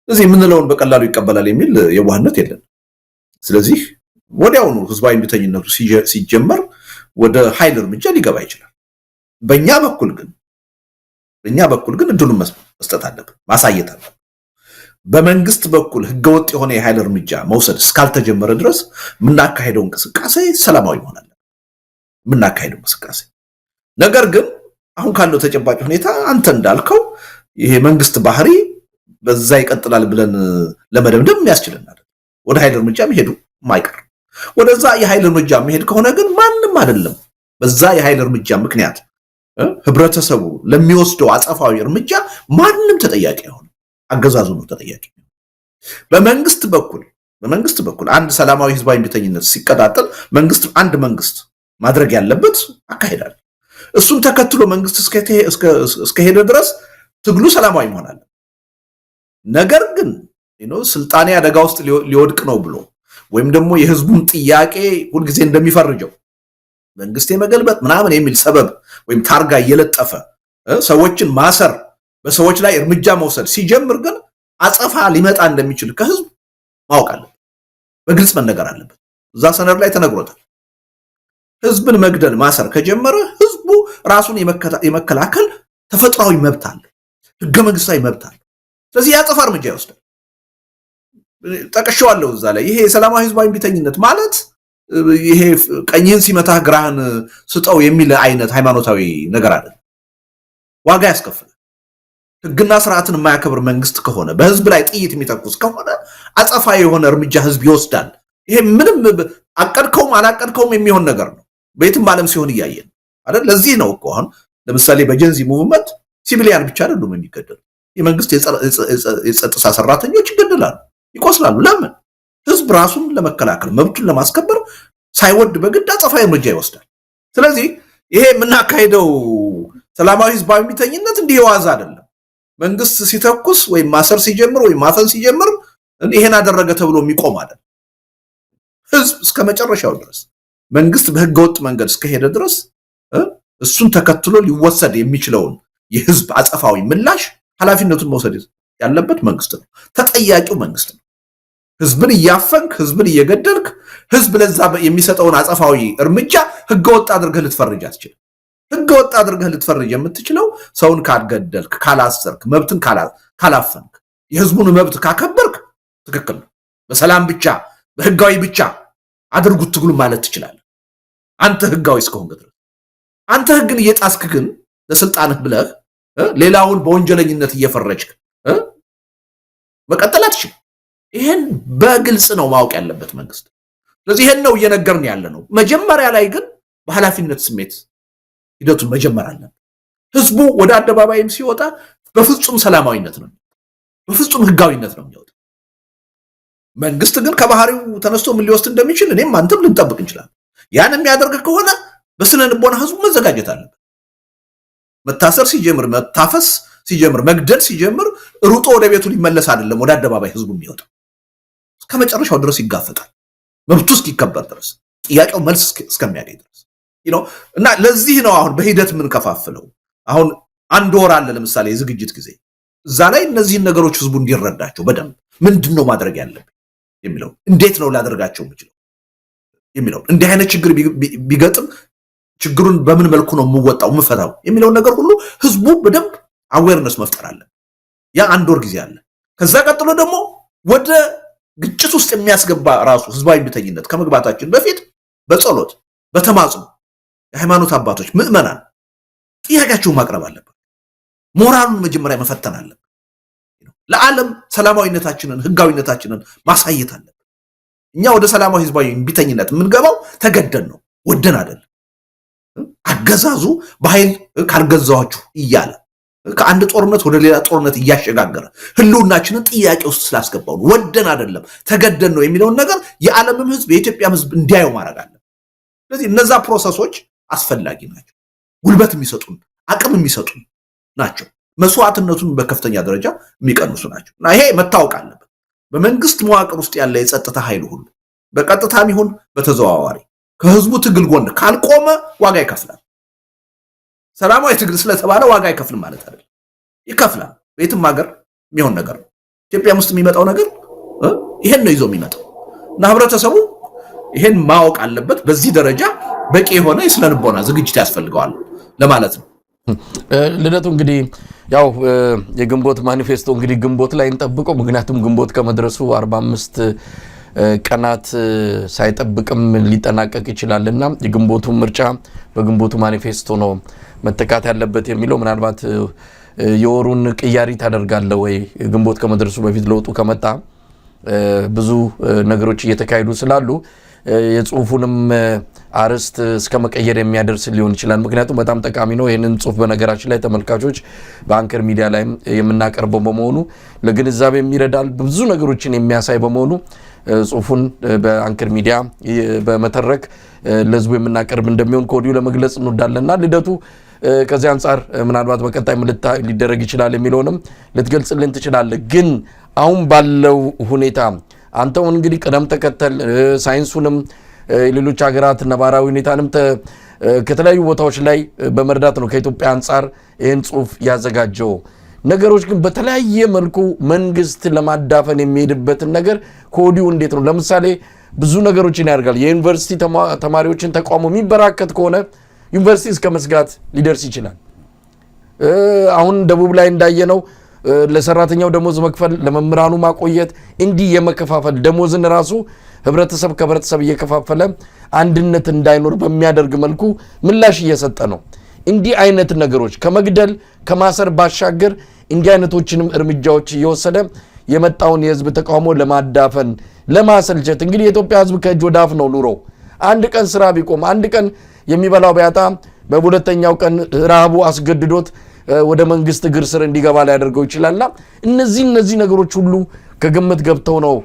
Speaker 4: ስለዚህ የምንለውን በቀላሉ ይቀበላል የሚል የዋህነት የለን። ስለዚህ ወዲያውኑ ህዝባዊ እምቢተኝነቱ ሲጀመር ወደ ኃይል እርምጃ ሊገባ ይችላል። በእኛ በኩል ግን እድሉን መስጠት አለብን፣ ማሳየት አለብን። በመንግስት በኩል ህገወጥ የሆነ የኃይል እርምጃ መውሰድ እስካልተጀመረ ድረስ የምናካሄደው እንቅስቃሴ ሰላማዊ ይሆናል። የምናካሄደው እንቅስቃሴ ነገር ግን አሁን ካለው ተጨባጭ ሁኔታ አንተ እንዳልከው ይሄ መንግስት ባህሪ በዛ ይቀጥላል ብለን ለመደምደም የሚያስችልናል። ወደ ኃይል እርምጃ መሄዱ ማይቀር። ወደዛ የኃይል እርምጃ መሄድ ከሆነ ግን ማንም አይደለም በዛ የኃይል እርምጃ ምክንያት ህብረተሰቡ ለሚወስደው አጸፋዊ እርምጃ ማንም ተጠያቂ አይሆንም። አገዛዙ ነው ተጠያቂ። በመንግስት በኩል አንድ ሰላማዊ ህዝባዊ እምቢተኝነት ሲቀጣጠል አንድ መንግስት ማድረግ ያለበት አካሄዳል። እሱን ተከትሎ መንግስት እስከሄደ ድረስ ትግሉ ሰላማዊ መሆን አለ። ነገር ግን ስልጣኔ አደጋ ውስጥ ሊወድቅ ነው ብሎ ወይም ደግሞ የህዝቡን ጥያቄ ሁልጊዜ እንደሚፈርጀው መንግስት የመገልበጥ ምናምን የሚል ሰበብ ወይም ታርጋ እየለጠፈ ሰዎችን ማሰር፣ በሰዎች ላይ እርምጃ መውሰድ ሲጀምር ግን አጸፋ ሊመጣ እንደሚችል ከህዝብ ማወቅ አለበት፣ በግልጽ መነገር አለበት። እዛ ሰነድ ላይ ተነግሮታል። ህዝብን መግደል ማሰር ከጀመረ ህዝቡ ራሱን የመከላከል ተፈጥሯዊ መብት አለ፣ ህገ መንግስታዊ መብት አለ። ስለዚህ ያጸፋ እርምጃ ይወስዳል። ጠቅሼዋለሁ እዛ ላይ። ይሄ ሰላማዊ ህዝባዊ እምቢተኝነት ማለት ይሄ ቀኝህን ሲመታህ ግራህን ስጠው የሚል አይነት ሃይማኖታዊ ነገር አይደለም። ዋጋ ያስከፍላል። ህግና ስርዓትን የማያከብር መንግስት ከሆነ በህዝብ ላይ ጥይት የሚተኩስ ከሆነ አጸፋ የሆነ እርምጃ ህዝብ ይወስዳል። ይሄ ምንም አቀድከውም አላቀድከውም የሚሆን ነገር ነው። በየትም ዓለም ሲሆን እያየን አይደል? ለዚህ ነው እኮ አሁን ለምሳሌ በጀንዚ ሙቭመንት ሲቪሊያን ብቻ አይደሉም የሚገደሉ፣ የመንግስት የጸጥታ ሰራተኞች ይገደላሉ፣ ይቆስላሉ። ለምን? ህዝብ ራሱን ለመከላከል መብቱን ለማስከበር ሳይወድ በግድ አጸፋዊ እርምጃ ይወስዳል። ስለዚህ ይሄ የምናካሄደው ሰላማዊ ህዝባዊ እምቢተኝነት እንዲህ የዋዛ አይደለም። መንግስት ሲተኩስ ወይም ማሰር ሲጀምር ወይም ማፈን ሲጀምር ይሄን አደረገ ተብሎ የሚቆም አይደለም። ህዝብ እስከ መጨረሻው ድረስ መንግስት በህገወጥ መንገድ እስከሄደ ድረስ እሱን ተከትሎ ሊወሰድ የሚችለውን የህዝብ አጸፋዊ ምላሽ ኃላፊነቱን መውሰድ ያለበት መንግስት ነው። ተጠያቂው መንግስት ነው። ህዝብን እያፈንክ ህዝብን እየገደልክ ህዝብ ለዛ የሚሰጠውን አጸፋዊ እርምጃ ህገወጥ አድርገህ ልትፈርጅ አትችልም። ህገወጥ አድርገህ ልትፈርጅ የምትችለው ሰውን ካልገደልክ፣ ካላሰርክ፣ መብትን ካላፈንክ፣ የህዝቡን መብት ካከበርክ ትክክል ነው። በሰላም ብቻ በህጋዊ ብቻ አድርጉት ትግሉ ማለት ትችላለህ አንተ ህጋዊ እስከሆንክ ድረስ። አንተ ህግን እየጣስክ ግን ለስልጣንህ ብለህ ሌላውን በወንጀለኝነት እየፈረጅክ መቀጠል አትችልም። ይሄን በግልጽ ነው ማወቅ ያለበት መንግስት። ስለዚህ ይሄን ነው እየነገርን ያለ ነው። መጀመሪያ ላይ ግን በኃላፊነት ስሜት ሂደቱን መጀመር አለበት። ህዝቡ ወደ አደባባይም ሲወጣ በፍጹም ሰላማዊነት ነው፣ በፍጹም ህጋዊነት ነው የሚወጣው። መንግስት ግን ከባህሪው ተነስቶ ምን ሊወስድ እንደሚችል እኔም አንተም ልንጠብቅ እንችላለን። ያን የሚያደርግ ከሆነ በስነ ልቦና ህዝቡ መዘጋጀት አለበት። መታሰር ሲጀምር፣ መታፈስ ሲጀምር፣ መግደል ሲጀምር ሩጦ ወደ ቤቱ ሊመለስ አይደለም ወደ አደባባይ ህዝቡ የሚወጣው። እስከመጨረሻው ድረስ ይጋፈጣል፣ መብቱ እስኪከበር ድረስ፣ ጥያቄው መልስ እስከሚያገኝ ድረስ እና ለዚህ ነው አሁን በሂደት የምንከፋፍለው። አሁን አንድ ወር አለ ለምሳሌ የዝግጅት ጊዜ። እዛ ላይ እነዚህን ነገሮች ህዝቡ እንዲረዳቸው በደንብ ምንድነው ማድረግ ያለብኝ የሚለው፣ እንዴት ነው ላደርጋቸው የምችለው የሚለው፣ እንዲህ አይነት ችግር ቢገጥም ችግሩን በምን መልኩ ነው የምወጣው የምፈታው የሚለው ነገር ሁሉ ህዝቡ በደንብ አዌርነስ መፍጠር አለ። ያ አንድ ወር ጊዜ አለ። ከዛ ቀጥሎ ደግሞ ወደ ግጭት ውስጥ የሚያስገባ ራሱ ህዝባዊ እምቢተኝነት ከመግባታችን በፊት በጸሎት በተማጽኖ የሃይማኖት አባቶች ምዕመናን ጥያቄያቸውን ማቅረብ አለበት። ሞራሉን መጀመሪያ መፈተን አለበት። ለዓለም ሰላማዊነታችንን ህጋዊነታችንን ማሳየት አለበት። እኛ ወደ ሰላማዊ ህዝባዊ እምቢተኝነት የምንገባው ተገደን ነው፣ ወደን አይደለም። አገዛዙ በኃይል ካልገዛዋችሁ እያለ ከአንድ ጦርነት ወደ ሌላ ጦርነት እያሸጋገረ ህልውናችንን ጥያቄ ውስጥ ስላስገባው ወደን አይደለም ተገደን ነው የሚለውን ነገር የዓለምም ህዝብ የኢትዮጵያም ህዝብ እንዲያየው ማድረግ አለ። ስለዚህ እነዛ ፕሮሰሶች አስፈላጊ ናቸው። ጉልበት የሚሰጡን አቅም የሚሰጡን ናቸው። መስዋዕትነቱን በከፍተኛ ደረጃ የሚቀንሱ ናቸው እና ይሄ መታወቅ አለበት። በመንግስት መዋቅር ውስጥ ያለ የጸጥታ ኃይል ሁሉ በቀጥታም ይሁን በተዘዋዋሪ ከህዝቡ ትግል ጎን ካልቆመ ዋጋ ይከፍላል። ሰላማዊ ትግል ስለተባለ ዋጋ አይከፍልም ማለት አይደለም፣ ይከፍላል። በየትም ሀገር የሚሆን ነገር ነው። ኢትዮጵያም ውስጥ የሚመጣው ነገር ይሄን ነው ይዞ የሚመጣው እና ህብረተሰቡ ይሄን ማወቅ አለበት። በዚህ ደረጃ በቂ የሆነ የስነ ልቦና ዝግጅት ያስፈልገዋል ለማለት ነው።
Speaker 3: ልደቱ እንግዲህ ያው የግንቦት ማኒፌስቶ እንግዲህ ግንቦት ላይ እንጠብቀው። ምክንያቱም ግንቦት ከመድረሱ 45 ቀናት ሳይጠብቅም ሊጠናቀቅ ይችላልና የግንቦቱ ምርጫ በግንቦቱ ማኒፌስቶ ነው መተካት ያለበት የሚለው ምናልባት የወሩን ቅያሪ ታደርጋለ ወይ? ግንቦት ከመድረሱ በፊት ለውጡ ከመጣ ብዙ ነገሮች እየተካሄዱ ስላሉ የጽሁፉንም አርስት እስከ መቀየር የሚያደርስ ሊሆን ይችላል። ምክንያቱም በጣም ጠቃሚ ነው። ይህንን ጽሁፍ በነገራችን ላይ ተመልካቾች በአንከር ሚዲያ ላይ የምናቀርበው በመሆኑ ለግንዛቤ የሚረዳል፣ ብዙ ነገሮችን የሚያሳይ በመሆኑ ጽሁፉን በአንከር ሚዲያ በመተረክ ለህዝቡ የምናቀርብ እንደሚሆን ከወዲሁ ለመግለጽ እንወዳለንና ልደቱ ከዚህ አንጻር ምናልባት በቀጣይ ሊደረግ ይችላል የሚለውንም ልትገልጽልን ትችላለህ። ግን አሁን ባለው ሁኔታ አንተው እንግዲህ ቀደም ተከተል ሳይንሱንም ሌሎች ሀገራት ነባራዊ ሁኔታንም ከተለያዩ ቦታዎች ላይ በመርዳት ነው ከኢትዮጵያ አንጻር ይህን ጽሁፍ ያዘጋጀው። ነገሮች ግን በተለያየ መልኩ መንግስት ለማዳፈን የሚሄድበትን ነገር ከወዲሁ እንዴት ነው? ለምሳሌ ብዙ ነገሮችን ያደርጋል። የዩኒቨርሲቲ ተማሪዎችን ተቃውሞ የሚበራከት ከሆነ ዩኒቨርሲቲ እስከ መስጋት ሊደርስ ይችላል። አሁን ደቡብ ላይ እንዳየነው ለሰራተኛው ደሞዝ መክፈል፣ ለመምህራኑ ማቆየት፣ እንዲህ የመከፋፈል ደሞዝን ራሱ ህብረተሰብ ከህብረተሰብ እየከፋፈለ አንድነት እንዳይኖር በሚያደርግ መልኩ ምላሽ እየሰጠ ነው። እንዲህ አይነት ነገሮች ከመግደል ከማሰር ባሻገር እንዲህ አይነቶችንም እርምጃዎች እየወሰደ የመጣውን የህዝብ ተቃውሞ ለማዳፈን ለማሰልቸት እንግዲህ የኢትዮጵያ ህዝብ ከእጅ ወደ አፍ ነው ኑሮ። አንድ ቀን ስራ ቢቆም አንድ ቀን የሚበላው ቢያጣ በሁለተኛው ቀን ረሃቡ አስገድዶት ወደ መንግስት እግር ስር እንዲገባ ሊያደርገው ይችላልና እነዚህ ነገሮች ሁሉ ከግምት ገብተው ነው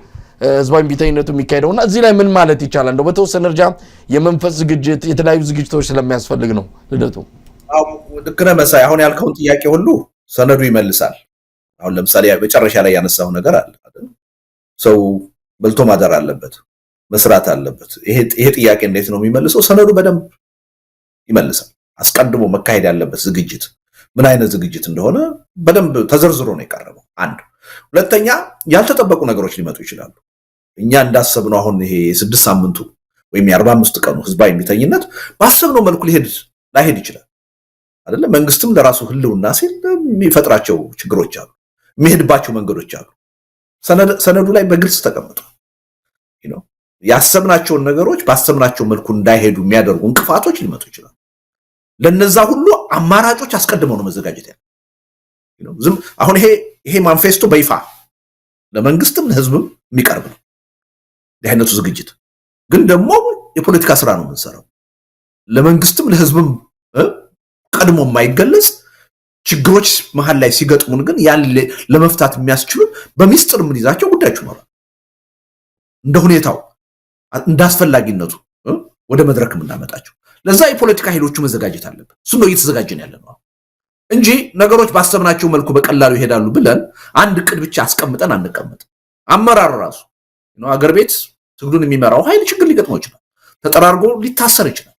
Speaker 3: ህዝባዊ እምቢተኝነቱ የሚካሄደውና እዚህ ላይ ምን ማለት ይቻላል? እንደው በተወሰነ ደረጃ የመንፈስ ዝግጅት የተለያዩ ዝግጅቶች ስለሚያስፈልግ ነው። ልደቱ
Speaker 4: ልክ ነህ መሳይ። አሁን ያልከውን ጥያቄ ሁሉ ሰነዱ ይመልሳል። አሁን ለምሳሌ መጨረሻ ላይ ያነሳው ነገር አለ አይደል? ሰው በልቶ ማደር አለበት፣ መስራት አለበት። ይሄ ጥያቄ እንዴት ነው የሚመልሰው? ሰነዱ በደንብ ይመልሳል። አስቀድሞ መካሄድ ያለበት ዝግጅት ምን አይነት ዝግጅት እንደሆነ በደንብ ተዘርዝሮ ነው የቀረበው። አንድ ሁለተኛ ያልተጠበቁ ነገሮች ሊመጡ ይችላሉ። እኛ እንዳሰብነው አሁን ይሄ የ6 ሳምንቱ ወይም የ45 ቀኑ ህዝባዊ እምቢተኝነት ባሰብነው መልኩ ላይሄድ ይችላል አይደለ? መንግስትም ለራሱ ህልውና ሲል የሚፈጥራቸው ችግሮች አሉ፣ የሚሄድባቸው መንገዶች አሉ። ሰነዱ ላይ በግልጽ ተቀምጧል። ያሰብናቸውን ነገሮች ባሰብናቸው መልኩ እንዳይሄዱ የሚያደርጉ እንቅፋቶች ሊመጡ ይችላል። ለነዛ ሁሉ አማራጮች አስቀድመው ነው መዘጋጀት ያለው። አሁን ይሄ ማንፌስቶ በይፋ ለመንግስትም ለህዝብም የሚቀርብ ነው። ይህ አይነቱ ዝግጅት ግን ደግሞ የፖለቲካ ስራ ነው የምንሰራው። ለመንግስትም ለህዝብም ቀድሞ የማይገለጽ ችግሮች መሃል ላይ ሲገጥሙን ግን ያን ለመፍታት የሚያስችሉ በሚስጥር ምን ይዛቸው ጉዳዮች ይኖራል። እንደ ሁኔታው እንዳስፈላጊነቱ ወደ መድረክ የምናመጣቸው ለዛ የፖለቲካ ኃይሎቹ መዘጋጀት አለበት። እሱ ነው እየተዘጋጀን ያለ ነው እንጂ ነገሮች ባሰብናቸው መልኩ በቀላሉ ይሄዳሉ ብለን አንድ ቅድ ብቻ አስቀምጠን አንቀመጥ። አመራር ራሱ አገር ቤት ትግሉን የሚመራው ኃይል ችግር ሊገጥመው ይችላል፣ ተጠራርጎ ሊታሰር ይችላል።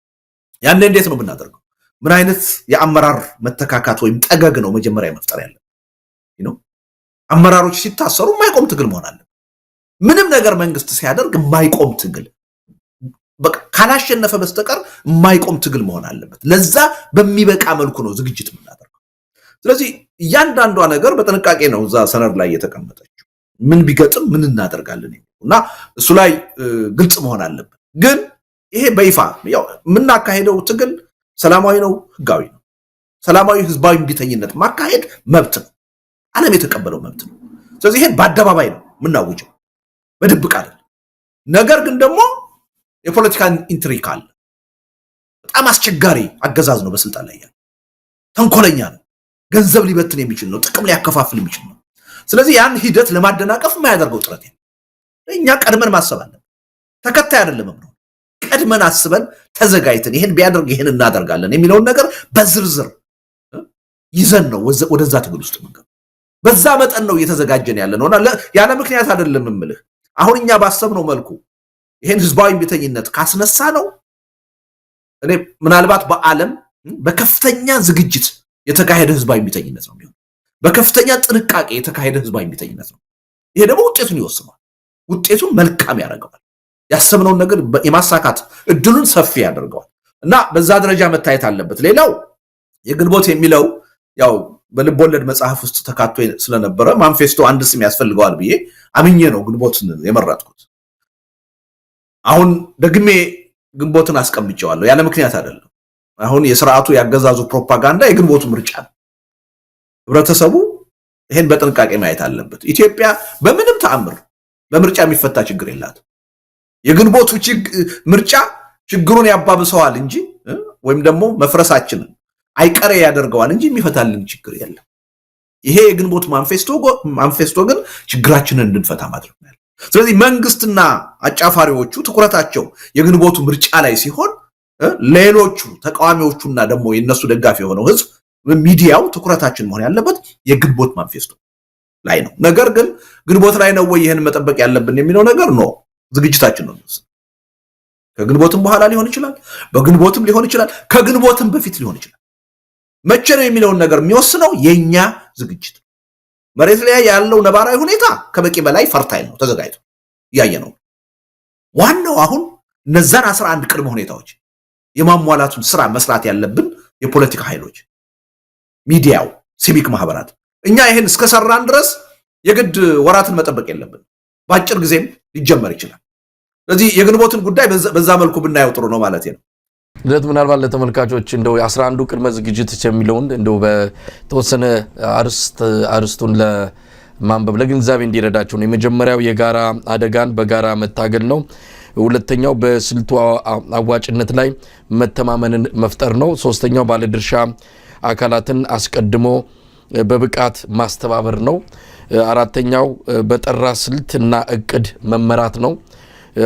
Speaker 4: ያን እንዴት ነው የምናደርገው? ምን አይነት የአመራር መተካካት ወይም ጠገግ ነው መጀመሪያ መፍጠር ያለው? አመራሮች ሲታሰሩ የማይቆም ትግል መሆን አለበት። ምንም ነገር መንግስት ሲያደርግ የማይቆም ትግል ካላሸነፈ በስተቀር የማይቆም ትግል መሆን አለበት። ለዛ በሚበቃ መልኩ ነው ዝግጅት የምናደርገው። ስለዚህ እያንዳንዷ ነገር በጥንቃቄ ነው እዛ ሰነድ ላይ የተቀመጠችው። ምን ቢገጥም ምን እናደርጋለን እና እሱ ላይ ግልጽ መሆን አለበት። ግን ይሄ በይፋ ያው የምናካሄደው ትግል ሰላማዊ ነው፣ ህጋዊ ነው። ሰላማዊ ህዝባዊ እምቢተኝነት ማካሄድ መብት ነው፣ ዓለም የተቀበለው መብት ነው። ስለዚህ ይሄን በአደባባይ ነው የምናውጀው፣ በድብቅ አይደለም። ነገር ግን ደግሞ የፖለቲካ ኢንትሪክ አለ። በጣም አስቸጋሪ አገዛዝ ነው በስልጣን ላይ ያለው፣ ተንኮለኛ ነው፣ ገንዘብ ሊበትን የሚችል ነው፣ ጥቅም ሊያከፋፍል የሚችል ነው። ስለዚህ ያን ሂደት ለማደናቀፍ የማያደርገው ጥረት እኛ ቀድመን ማሰብ አለን። ተከታይ አይደለም ነው፣ ቀድመን አስበን ተዘጋጅተን ይሄን ቢያደርግ ይሄን እናደርጋለን የሚለውን ነገር በዝርዝር ይዘን ነው ወደዛ ትግል ውስጥ መንገድ። በዛ መጠን ነው እየተዘጋጀን ያለ ነውና ያለ ምክንያት አይደለም የምልህ። አሁን እኛ ባሰብነው መልኩ ይሄን ህዝባዊ እምቢተኝነት ካስነሳ ነው እኔ ምናልባት በዓለም በከፍተኛ ዝግጅት የተካሄደ ህዝባዊ እምቢተኝነት ነው የሚሆነው። በከፍተኛ ጥንቃቄ የተካሄደ ህዝባዊ እምቢተኝነት ነው። ይሄ ደግሞ ውጤቱን ይወስናል። ውጤቱን መልካም ያደርገዋል። ያሰብነውን ነገር የማሳካት እድሉን ሰፊ ያደርገዋል እና በዛ ደረጃ መታየት አለበት። ሌላው የግንቦት የሚለው ያው በልቦለድ መጽሐፍ ውስጥ ተካቶ ስለነበረ ማንፌስቶ አንድ ስም ያስፈልገዋል ብዬ አምኜ ነው ግንቦትን የመረጥኩት። አሁን ደግሜ ግንቦትን አስቀምጬዋለሁ ያለ ምክንያት አይደለም። አሁን የሥርዓቱ ያገዛዙ ፕሮፓጋንዳ የግንቦቱ ምርጫ ነው። ህብረተሰቡ ይሄን በጥንቃቄ ማየት አለበት። ኢትዮጵያ በምንም ተአምር በምርጫ የሚፈታ ችግር የላትም። የግንቦቱ ምርጫ ችግሩን ያባብሰዋል እንጂ ወይም ደግሞ መፍረሳችንን አይቀሬ ያደርገዋል እንጂ የሚፈታልን ችግር የለም። ይሄ የግንቦት ማንፌስቶ ግን ችግራችንን እንድንፈታ ማድረግ ነው። ስለዚህ መንግስትና አጫፋሪዎቹ ትኩረታቸው የግንቦቱ ምርጫ ላይ ሲሆን ሌሎቹ ተቃዋሚዎቹና ደግሞ የነሱ ደጋፊ የሆነው ህዝብ ሚዲያው ትኩረታችን መሆን ያለበት የግንቦት ማንፌስቶ ላይ ነው። ነገር ግን ግንቦት ላይ ነው ወይ ይሄን መጠበቅ ያለብን የሚለው ነገር ነው ዝግጅታችን ነው። ከግንቦትም በኋላ ሊሆን ይችላል፣ በግንቦትም ሊሆን ይችላል፣ ከግንቦትም በፊት ሊሆን ይችላል። መቼ ነው የሚለውን ነገር የሚወስነው የኛ ዝግጅት። መሬት ላይ ያለው ነባራዊ ሁኔታ ከበቂ በላይ ፈርታይል ነው፣ ተዘጋጅቶ ያየ ነው። ዋናው አሁን እነዛን 11 ቅድመ ሁኔታዎች የማሟላቱን ስራ መስራት ያለብን የፖለቲካ ኃይሎች፣ ሚዲያው፣ ሲቪክ ማህበራት። እኛ ይሄን እስከሰራን ድረስ የግድ ወራትን መጠበቅ የለብን፣ በአጭር ጊዜም ሊጀመር ይችላል። ስለዚህ የግንቦትን ጉዳይ በዛ መልኩ ብናየው ጥሩ ነው ማለት ነው።
Speaker 3: ልደት ምናልባት ለተመልካቾች እንደው 11 ቅድመ ዝግጅት የሚለውን እንደው በተወሰነ አርስቱን ለማንበብ ለግንዛቤ እንዲረዳቸው ነው። የመጀመሪያው የጋራ አደጋን በጋራ መታገል ነው። ሁለተኛው በስልቱ አዋጭነት ላይ መተማመንን መፍጠር ነው። ሶስተኛው ባለድርሻ አካላትን አስቀድሞ በብቃት ማስተባበር ነው። አራተኛው በጠራ ስልትና እቅድ መመራት ነው።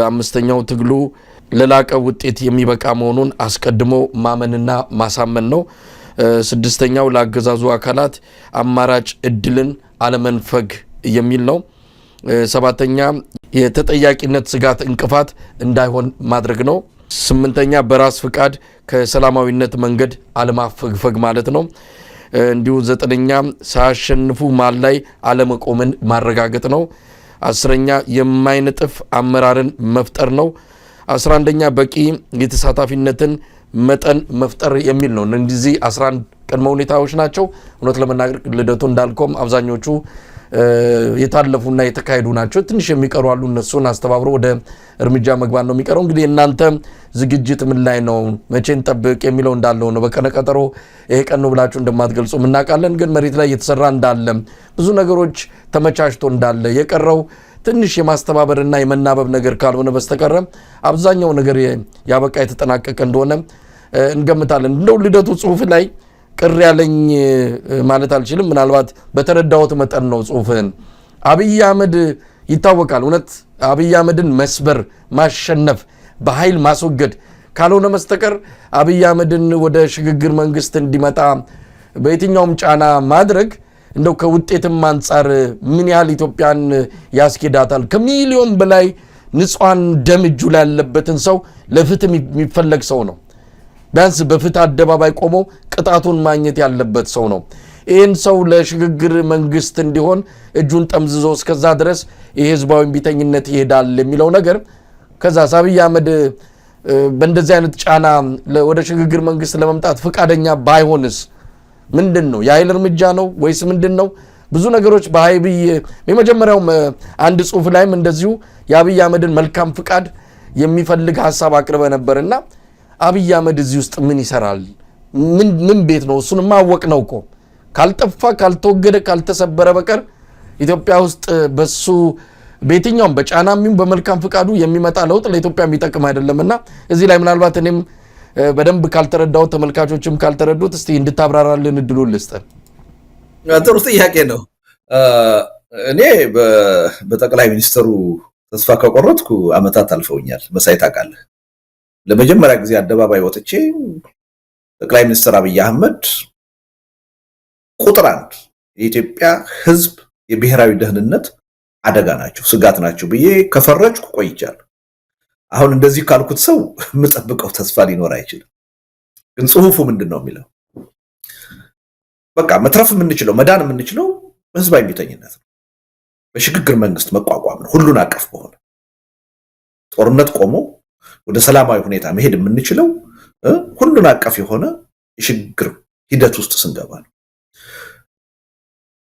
Speaker 3: አምስተኛው ትግሉ ለላቀ ውጤት የሚበቃ መሆኑን አስቀድሞ ማመንና ማሳመን ነው። ስድስተኛው ለአገዛዙ አካላት አማራጭ እድልን አለመንፈግ የሚል ነው። ሰባተኛ የተጠያቂነት ስጋት እንቅፋት እንዳይሆን ማድረግ ነው። ስምንተኛ በራስ ፍቃድ ከሰላማዊነት መንገድ አለማፈግፈግ ማለት ነው። እንዲሁ ዘጠነኛ ሳያሸንፉ ማል ላይ አለመቆምን ማረጋገጥ ነው። 10ኛ የማይነጥፍ አመራርን መፍጠር ነው። 11ኛ በቂ የተሳታፊነትን መጠን መፍጠር የሚል ነው። እነዚህ 11 ቅድመ ሁኔታዎች ናቸው። እውነት ለመናገር ልደቱ እንዳልከውም አብዛኞቹ የታለፉና የተካሄዱ ናቸው። ትንሽ የሚቀሩ አሉ። እነሱን አስተባብሮ ወደ እርምጃ መግባት ነው የሚቀረው። እንግዲህ እናንተ ዝግጅት ምን ላይ ነው፣ መቼን ጠብቅ የሚለው እንዳለው ነው። በቀነ ቀጠሮ ይሄ ቀን ነው ብላችሁ እንደማትገልጹ እናውቃለን። ግን መሬት ላይ እየተሰራ እንዳለ ብዙ ነገሮች ተመቻችቶ እንዳለ የቀረው ትንሽ የማስተባበርና የመናበብ ነገር ካልሆነ በስተቀር አብዛኛው ነገር ያበቃ የተጠናቀቀ እንደሆነ እንገምታለን። እንደው ልደቱ ጽሁፍ ላይ ቅር ያለኝ ማለት አልችልም። ምናልባት በተረዳሁት መጠን ነው ጽሁፍን። አብይ አህመድ ይታወቃል። እውነት አብይ አህመድን መስበር፣ ማሸነፍ፣ በኃይል ማስወገድ ካልሆነ መስተቀር አብይ አህመድን ወደ ሽግግር መንግስት እንዲመጣ በየትኛውም ጫና ማድረግ እንደው ከውጤትም አንጻር ምን ያህል ኢትዮጵያን ያስኬዳታል? ከሚሊዮን በላይ ንጹሃን ደም እጁ ላይ ያለበትን ሰው ለፍትህ የሚፈለግ ሰው ነው። ቢያንስ በፍትህ አደባባይ ቆሞ ቅጣቱን ማግኘት ያለበት ሰው ነው። ይህን ሰው ለሽግግር መንግስት እንዲሆን እጁን ጠምዝዞ እስከዛ ድረስ የህዝባዊ ቢተኝነት ይሄዳል የሚለው ነገር ከዛ አብይ አህመድ በእንደዚህ አይነት ጫና ወደ ሽግግር መንግስት ለመምጣት ፈቃደኛ ባይሆንስ ምንድን ነው? የኃይል እርምጃ ነው ወይስ ምንድን ነው? ብዙ ነገሮች በአብይ የመጀመሪያው አንድ ጽሁፍ ላይም እንደዚሁ የአብይ አህመድን መልካም ፍቃድ የሚፈልግ ሐሳብ አቅርበ ነበርና አብይ አህመድ እዚህ ውስጥ ምን ይሰራል? ምን ቤት ነው? እሱን ማወቅ ነው እኮ ካልጠፋ ካልተወገደ ካልተሰበረ በቀር ኢትዮጵያ ውስጥ በሱ በየትኛውም በጫናም በመልካም ፍቃዱ የሚመጣ ለውጥ ለኢትዮጵያ የሚጠቅም አይደለምና እዚህ ላይ ምናልባት እኔም በደንብ ካልተረዳው ተመልካቾችም ካልተረዱት እስቲ እንድታብራራልን እድሉን ልስጥ።
Speaker 4: ጥሩ ጥያቄ ነው። እኔ በጠቅላይ ሚኒስትሩ ተስፋ ከቆረጥኩ አመታት አልፈውኛል። መሳይ ታውቃለህ፣ ለመጀመሪያ ጊዜ አደባባይ ወጥቼ ጠቅላይ ሚኒስትር አብይ አህመድ ቁጥር 1 የኢትዮጵያ ህዝብ የብሔራዊ ደህንነት አደጋ ናቸው፣ ስጋት ናቸው ብዬ ከፈረጅኩ ቆይቻለሁ። አሁን እንደዚህ ካልኩት ሰው የምጠብቀው ተስፋ ሊኖር አይችልም። ግን ጽሁፉ ምንድነው የሚለው? በቃ መትረፍ የምንችለው መዳን የምንችለው ህዝባዊ ቢተኝነት ነው፣ በሽግግር መንግስት መቋቋም ነው። ሁሉን አቀፍ በሆነ ጦርነት ቆሞ ወደ ሰላማዊ ሁኔታ መሄድ የምንችለው ሁሉን አቀፍ የሆነ የሽግግር ሂደት ውስጥ ስንገባ ነው።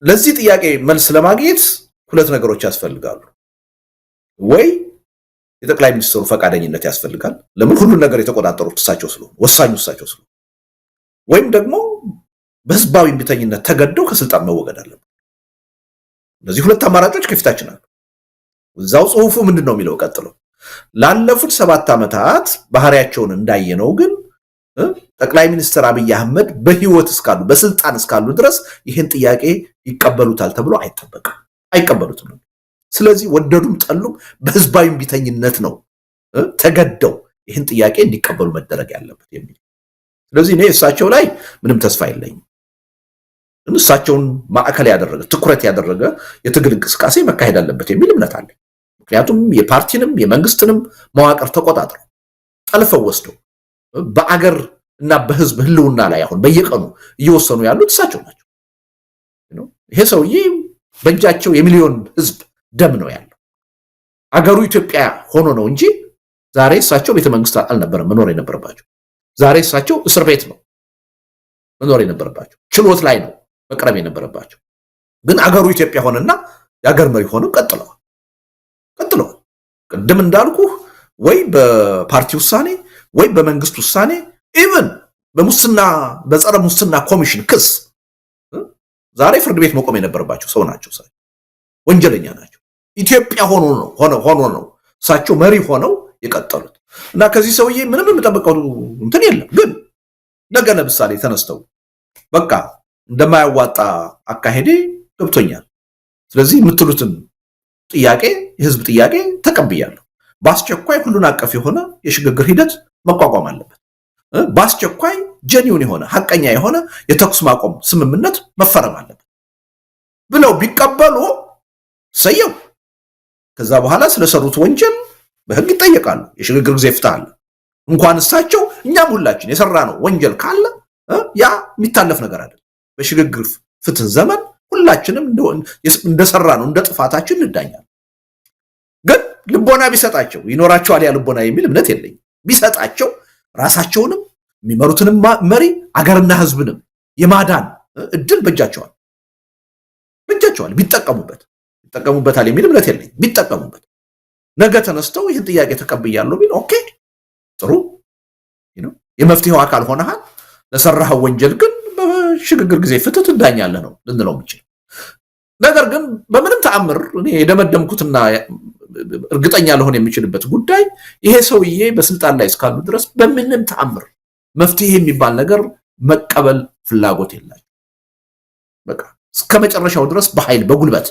Speaker 4: ለዚህ ጥያቄ መልስ ለማግኘት ሁለት ነገሮች ያስፈልጋሉ። ወይ የጠቅላይ ሚኒስትሩ ፈቃደኝነት ያስፈልጋል። ለምን? ሁሉን ነገር የተቆጣጠሩት እሳቸው ስለሆኑ፣ ወሳኙ እሳቸው ስለሆኑ። ወይም ደግሞ በህዝባዊ ቢተኝነት ተገደው ከስልጣን መወገድ አለበት። እነዚህ ሁለት አማራጮች ከፊታችን አሉ። እዛው ጽሁፉ ምንድነው የሚለው? ቀጥሎ ላለፉት 7 ዓመታት ባህሪያቸውን እንዳየነው ግን ጠቅላይ ሚኒስትር አብይ አህመድ በህይወት እስካሉ በስልጣን እስካሉ ድረስ ይህን ጥያቄ ይቀበሉታል ተብሎ አይጠበቅም፣ አይቀበሉትም። ስለዚህ ወደዱም ጠሉም በህዝባዊ ቢተኝነት ነው ተገደው ይህን ጥያቄ እንዲቀበሉ መደረግ ያለበት የሚል። ስለዚህ እኔ እሳቸው ላይ ምንም ተስፋ የለኝም። እሳቸውን ማዕከል ያደረገ ትኩረት ያደረገ የትግል እንቅስቃሴ መካሄድ አለበት የሚል እምነት አለ። ምክንያቱም የፓርቲንም የመንግስትንም መዋቅር ተቆጣጥረው ጠልፈው ወስደው በአገር እና በህዝብ ህልውና ላይ አሁን በየቀኑ እየወሰኑ ያሉት እሳቸው ናቸው። ይሄ ሰውዬ በእጃቸው የሚሊዮን ህዝብ ደም ነው ያለው። አገሩ ኢትዮጵያ ሆኖ ነው እንጂ ዛሬ እሳቸው ቤተ መንግስት አልነበረም መኖር የነበረባቸው። ዛሬ እሳቸው እስር ቤት ነው መኖር የነበረባቸው፣ ችሎት ላይ ነው መቅረብ የነበረባቸው። ግን አገሩ ኢትዮጵያ ሆነና የአገር መሪ ሆነው ቀጥለዋል። ቅድም እንዳልኩ ወይ በፓርቲ ውሳኔ ወይ በመንግስት ውሳኔ ኢቭን በሙስና በጸረ ሙስና ኮሚሽን ክስ ዛሬ ፍርድ ቤት መቆም የነበረባቸው ሰው ናቸው። ወንጀለኛ ናቸው። ኢትዮጵያ ሆኖ ነው እሳቸው መሪ ሆነው የቀጠሉት እና ከዚህ ሰውዬ ምንም የምጠብቀው እንትን የለም። ግን ነገ ለምሳሌ ተነስተው በቃ እንደማያዋጣ አካሄዴ ገብቶኛል፣ ስለዚህ የምትሉትን ጥያቄ የህዝብ ጥያቄ ተቀብያለሁ፣ በአስቸኳይ ሁሉን አቀፍ የሆነ የሽግግር ሂደት መቋቋም አለበት፣ በአስቸኳይ ጀኒውን የሆነ ሐቀኛ የሆነ የተኩስ ማቆም ስምምነት መፈረም አለበት ብለው ቢቀበሉ ሰየው። ከዛ በኋላ ስለሰሩት ወንጀል በህግ ይጠየቃሉ። የሽግግር ጊዜ ፍትህ አለ። እንኳን እሳቸው እኛም ሁላችን የሰራነው ወንጀል ካለ ያ የሚታለፍ ነገር አይደለም። በሽግግር ፍትህ ዘመን ሁላችንም እንደሰራነው እንደ ጥፋታችን እንዳኛለን። ልቦና ቢሰጣቸው ይኖራቸዋል ያ ልቦና የሚል እምነት የለኝም። ቢሰጣቸው ራሳቸውንም የሚመሩትንም መሪ አገርና ህዝብንም የማዳን እድል በእጃቸዋል ቢጠቀሙበታል የሚል እምነት የለኝም። ቢጠቀሙበት ነገ ተነስተው ይህን ጥያቄ ተቀብያለሁ ቢል ኦኬ ጥሩ የመፍትሄው አካል ሆነሃል። ለሰራኸው ወንጀል ግን በሽግግር ጊዜ ፍትህ ትዳኛለህ ነው ልንለው የምንችል። ነገር ግን በምንም ተአምር እኔ የደመደምኩትና እርግጠኛ ልሆን የሚችልበት ጉዳይ ይሄ ሰውዬ በስልጣን ላይ እስካሉ ድረስ በምንም ተአምር መፍትሄ የሚባል ነገር መቀበል ፍላጎት የላቸው። በቃ እስከ መጨረሻው ድረስ በኃይል በጉልበት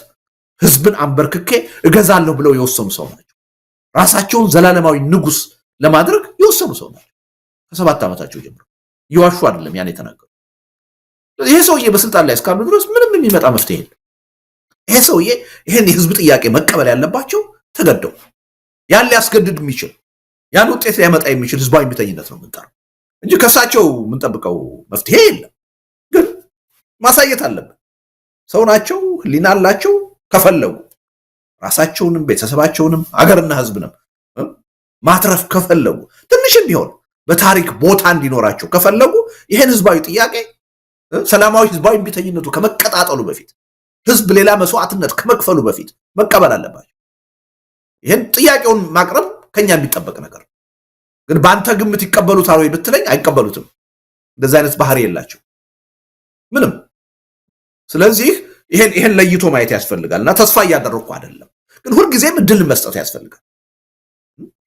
Speaker 4: ህዝብን አንበርክኬ እገዛለሁ ብለው የወሰኑ ሰው ናቸው። ራሳቸውን ዘላለማዊ ንጉስ ለማድረግ የወሰኑ ሰው ናቸው። ከ7 ዓመታቸው ጀምሮ ይዋሹ አይደለም ያን የተናገሩ። ይሄ ሰውዬ በስልጣን ላይ እስካሉ ድረስ ምንም የሚመጣ መፍትሄ የለም። ይሄ ሰውዬ ይሄን የህዝብ ጥያቄ መቀበል ያለባቸው ተገደው ያን ሊያስገድድ የሚችል ያን ውጤት ሊያመጣ የሚችል ህዝባዊ እምቢተኝነት ነው የምንጠራው እንጂ ከሳቸው የምንጠብቀው መፍትሄ የለም። ግን ማሳየት አለብን። ሰው ናቸው፣ ህሊና አላቸው። ከፈለጉ ራሳቸውንም ቤተሰባቸውንም አገርና ህዝብንም ማትረፍ ከፈለጉ ትንሽም ቢሆን በታሪክ ቦታ እንዲኖራቸው ከፈለጉ ይሄን ህዝባዊ ጥያቄ ሰላማዊ ህዝባዊ እምቢተኝነቱ ከመቀጣጠሉ በፊት ህዝብ ሌላ መስዋዕትነት ከመክፈሉ በፊት መቀበል አለባቸው። ይሄን ጥያቄውን ማቅረብ ከኛ የሚጠበቅ ነገር ግን በአንተ ግምት ይቀበሉታል ወይ ብትለኝ አይቀበሉትም። እንደዚህ አይነት ባህሪ የላቸው ምንም። ስለዚህ ይሄን ለይቶ ማየት ያስፈልጋልና ተስፋ እያደረኩ አይደለም፣ ግን ሁልጊዜም እድል መስጠት ያስፈልጋል።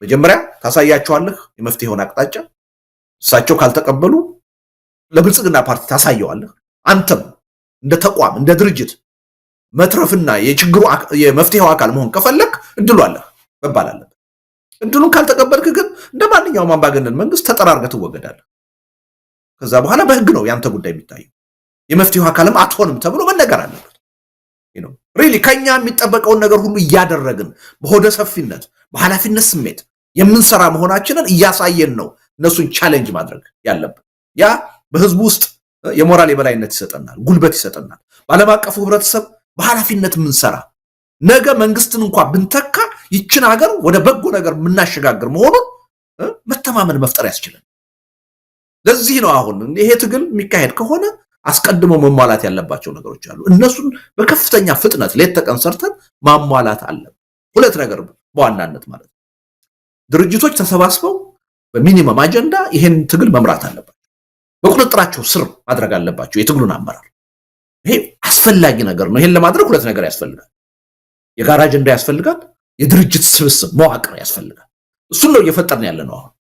Speaker 4: መጀመሪያ ታሳያቸዋለህ የመፍትሄውን አቅጣጫ። እሳቸው ካልተቀበሉ ለብልጽግና ፓርቲ ታሳየዋለህ። አንተም እንደ ተቋም እንደ ድርጅት መትረፍና የችግሩ የመፍትሄው አካል መሆን ከፈለክ እድሉ አለህ መባል አለበት። እድሉን ካልተቀበልክ ግን እንደ ማንኛውም አምባገነን መንግስት ተጠራርገህ ትወገዳለህ። ከዛ በኋላ በህግ ነው ያንተ ጉዳይ የሚታየው። የመፍትሄው አካልም አትሆንም ተብሎ መነገር አለበት። ሪሊ ከኛ የሚጠበቀውን ነገር ሁሉ እያደረግን በሆደ ሰፊነት በኃላፊነት ስሜት የምንሰራ መሆናችንን እያሳየን ነው እነሱን ቻሌንጅ ማድረግ ያለብን። ያ በህዝቡ ውስጥ የሞራል የበላይነት ይሰጠናል፣ ጉልበት ይሰጠናል። በዓለም አቀፉ ህብረተሰብ በኃላፊነት የምንሰራ ነገ መንግስትን እንኳን ብንተካ ይችን ሀገር ወደ በጎ ነገር የምናሸጋግር መሆኑን መተማመን መፍጠር ያስችላል። ለዚህ ነው አሁን ይሄ ትግል የሚካሄድ ከሆነ አስቀድሞ መሟላት ያለባቸው ነገሮች አሉ። እነሱን በከፍተኛ ፍጥነት ሌት ተቀን ሰርተን ማሟላት አለብን። ሁለት ነገር በዋናነት ማለት ነው። ድርጅቶች ተሰባስበው በሚኒመም አጀንዳ ይሄን ትግል መምራት አለባቸው። በቁጥጥራቸው ስር ማድረግ አለባቸው የትግሉን አመራር። ይሄ አስፈላጊ ነገር ነው። ይሄን ለማድረግ ሁለት ነገር ያስፈልጋል። የጋራ አጀንዳ ያስፈልጋል፣ የድርጅት ስብስብ መዋቅር ያስፈልጋል። እሱን ነው እየፈጠርን ያለ ነው። አሁን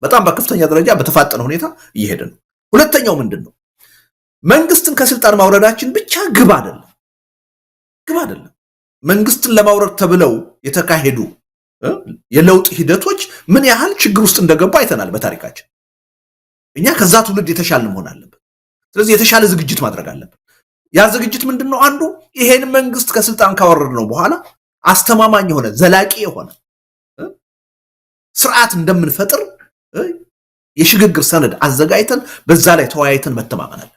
Speaker 4: በጣም በከፍተኛ ደረጃ በተፋጠነ ሁኔታ እየሄደ ነው። ሁለተኛው ምንድነው? መንግስትን ከስልጣን ማውረዳችን ብቻ ግብ አይደለም። መንግስትን ለማውረድ ተብለው የተካሄዱ የለውጥ ሂደቶች ምን ያህል ችግር ውስጥ እንደገቡ አይተናል በታሪካችን። እኛ ከዛ ትውልድ የተሻለ መሆን አለበት። ስለዚህ የተሻለ ዝግጅት ማድረግ አለበት። ያ ዝግጅት ምንድነው? አንዱ ይሄን መንግስት ከስልጣን ካወረድ ነው በኋላ አስተማማኝ የሆነ ዘላቂ የሆነ ስርዓት እንደምንፈጥር የሽግግር ሰነድ አዘጋጅተን በዛ ላይ ተወያይተን መተማመን አለ።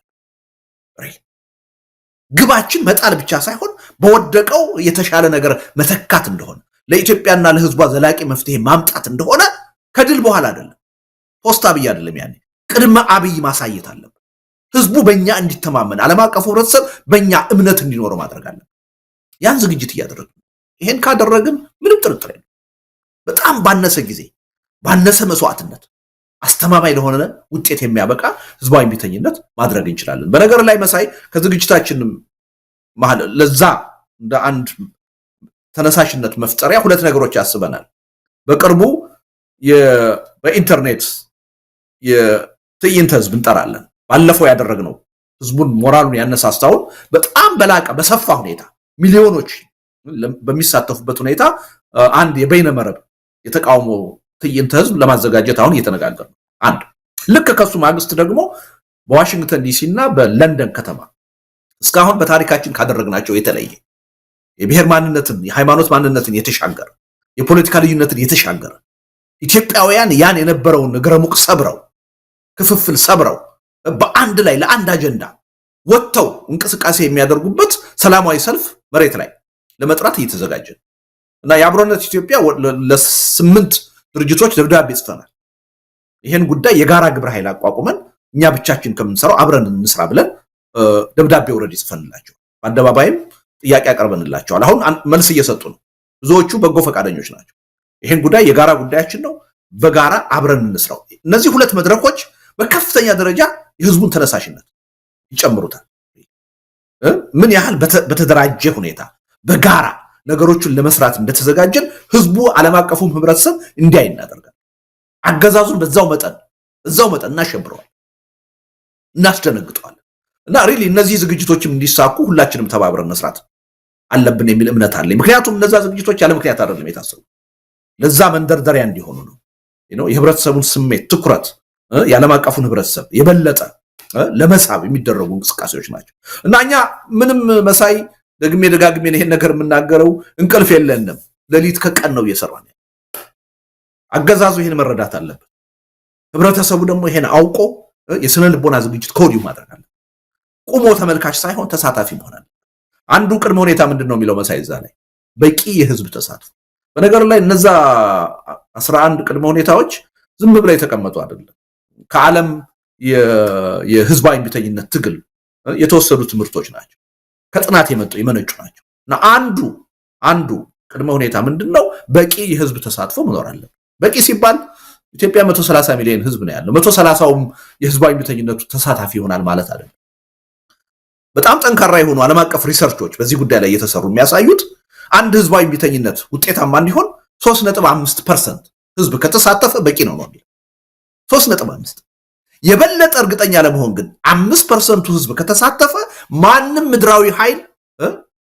Speaker 4: ግባችን መጣል ብቻ ሳይሆን በወደቀው የተሻለ ነገር መተካት እንደሆነ ለኢትዮጵያና ለህዝቧ ዘላቂ መፍትሄ ማምጣት እንደሆነ ከድል በኋላ አይደለም፣ ፖስት አብይ አይደለም፣ ያኔ ቅድመ አብይ ማሳየት አለበት። ህዝቡ በእኛ እንዲተማመን፣ ዓለም አቀፉ ህብረተሰብ በእኛ እምነት እንዲኖረው ማድረግ አለበት። ያን ዝግጅት እያደረግን ይሄን ካደረግን ምንም ጥርጥር የለም በጣም ባነሰ ጊዜ ባነሰ መስዋዕትነት አስተማማኝ ለሆነ ውጤት የሚያበቃ ህዝባዊ እምቢተኝነት ማድረግ እንችላለን። በነገር ላይ መሳይ ከዝግጅታችን መሃል ለዛ እንደ አንድ ተነሳሽነት መፍጠሪያ ሁለት ነገሮች ያስበናል። በቅርቡ በኢንተርኔት የትዕይንተ ህዝብ እንጠራለን። ባለፈው ያደረግነው ህዝቡን ሞራሉን ያነሳሳውን በጣም በላቀ በሰፋ ሁኔታ ሚሊዮኖች በሚሳተፉበት ሁኔታ አንድ የበይነመረብ የተቃውሞ ትዕይንተ ህዝብ ለማዘጋጀት አሁን እየተነጋገርን ነው። አንድ ልክ ከሱ ማግስት ደግሞ በዋሽንግተን ዲሲ እና በለንደን ከተማ እስካሁን በታሪካችን ካደረግናቸው የተለየ የብሔር ማንነትን የሃይማኖት ማንነትን የተሻገረ የፖለቲካ ልዩነትን የተሻገረ ኢትዮጵያውያን ያን የነበረውን እግረሙቅ ሰብረው ክፍፍል ሰብረው በአንድ ላይ ለአንድ አጀንዳ ወጥተው እንቅስቃሴ የሚያደርጉበት ሰላማዊ ሰልፍ መሬት ላይ ለመጥራት እየተዘጋጀ እና የአብሮነት ኢትዮጵያ ለስምንት ድርጅቶች ደብዳቤ ጽፈናል። ይሄን ጉዳይ የጋራ ግብረ ኃይል አቋቁመን እኛ ብቻችን ከምንሰራው አብረን እንስራ ብለን ደብዳቤ ወረድ ይጽፈንላቸው በአደባባይም ጥያቄ አቀርበንላቸዋል። አሁን መልስ እየሰጡ ነው። ብዙዎቹ በጎ ፈቃደኞች ናቸው። ይሄን ጉዳይ የጋራ ጉዳያችን ነው፣ በጋራ አብረን እንስራው። እነዚህ ሁለት መድረኮች በከፍተኛ ደረጃ የህዝቡን ተነሳሽነት ይጨምሩታል። ምን ያህል በተደራጀ ሁኔታ በጋራ ነገሮችን ለመስራት እንደተዘጋጀን ህዝቡ ዓለም አቀፉም ህብረተሰብ እንዲያይ እናደርጋለን። አገዛዙን በዛው መጠን እናሸብረዋል፣ እናስደነግጠዋል። እና ሪሊ እነዚህ ዝግጅቶችም እንዲሳኩ ሁላችንም ተባብረን መስራት አለብን የሚል እምነት አለኝ። ምክንያቱም እነዛ ዝግጅቶች ያለ ምክንያት አይደለም የታሰቡ፣ ለዛ መንደርደሪያ እንዲሆኑ ነው። የህብረተሰቡን ስሜት ትኩረት የዓለም አቀፉን ህብረተሰብ የበለጠ ለመሳብ የሚደረጉ እንቅስቃሴዎች ናቸው። እና እኛ ምንም መሳይ ደግሜ ደጋግሜ ይሄን ነገር የምናገረው እንቅልፍ የለንም፣ ሌሊት ከቀን ነው እየሰራን። አገዛዙ ይሄን መረዳት አለበት። ህብረተሰቡ ደግሞ ይሄን አውቆ የስነ ልቦና ዝግጅት ከወዲሁ ማድረግ አለበት። ቁሞ ተመልካች ሳይሆን ተሳታፊ መሆን አለበት። አንዱ ቅድመ ሁኔታ ምንድነው የሚለው መሳይ እዛ ላይ በቂ የህዝብ ተሳትፎ። በነገር ላይ እነዛ 11 ቅድመ ሁኔታዎች ዝም ብለው የተቀመጡ አይደለም። ከዓለም የህዝባዊ እምቢተኝነት ትግል የተወሰዱ ትምህርቶች ናቸው። ከጥናት የመነጩ ናቸው። እና አንዱ ቅድመ ሁኔታ ምንድነው? በቂ የህዝብ ተሳትፎ መኖር አለበት። በቂ ሲባል ኢትዮጵያ 130 ሚሊዮን ህዝብ ነው ያለው። 130ውም የህዝባዊ እምቢተኝነቱ ተሳታፊ ይሆናል ማለት አይደለም። በጣም ጠንካራ የሆኑ ዓለም አቀፍ ሪሰርቾች በዚህ ጉዳይ ላይ እየተሰሩ የሚያሳዩት አንድ ህዝባዊ እምቢተኝነት ውጤታማ እንዲሆን 3.5% ህዝብ ከተሳተፈ በቂ ነው ነው የሚለው 3.5። የበለጠ እርግጠኛ ለመሆን ግን 5% ህዝብ ከተሳተፈ ማንም ምድራዊ ኃይል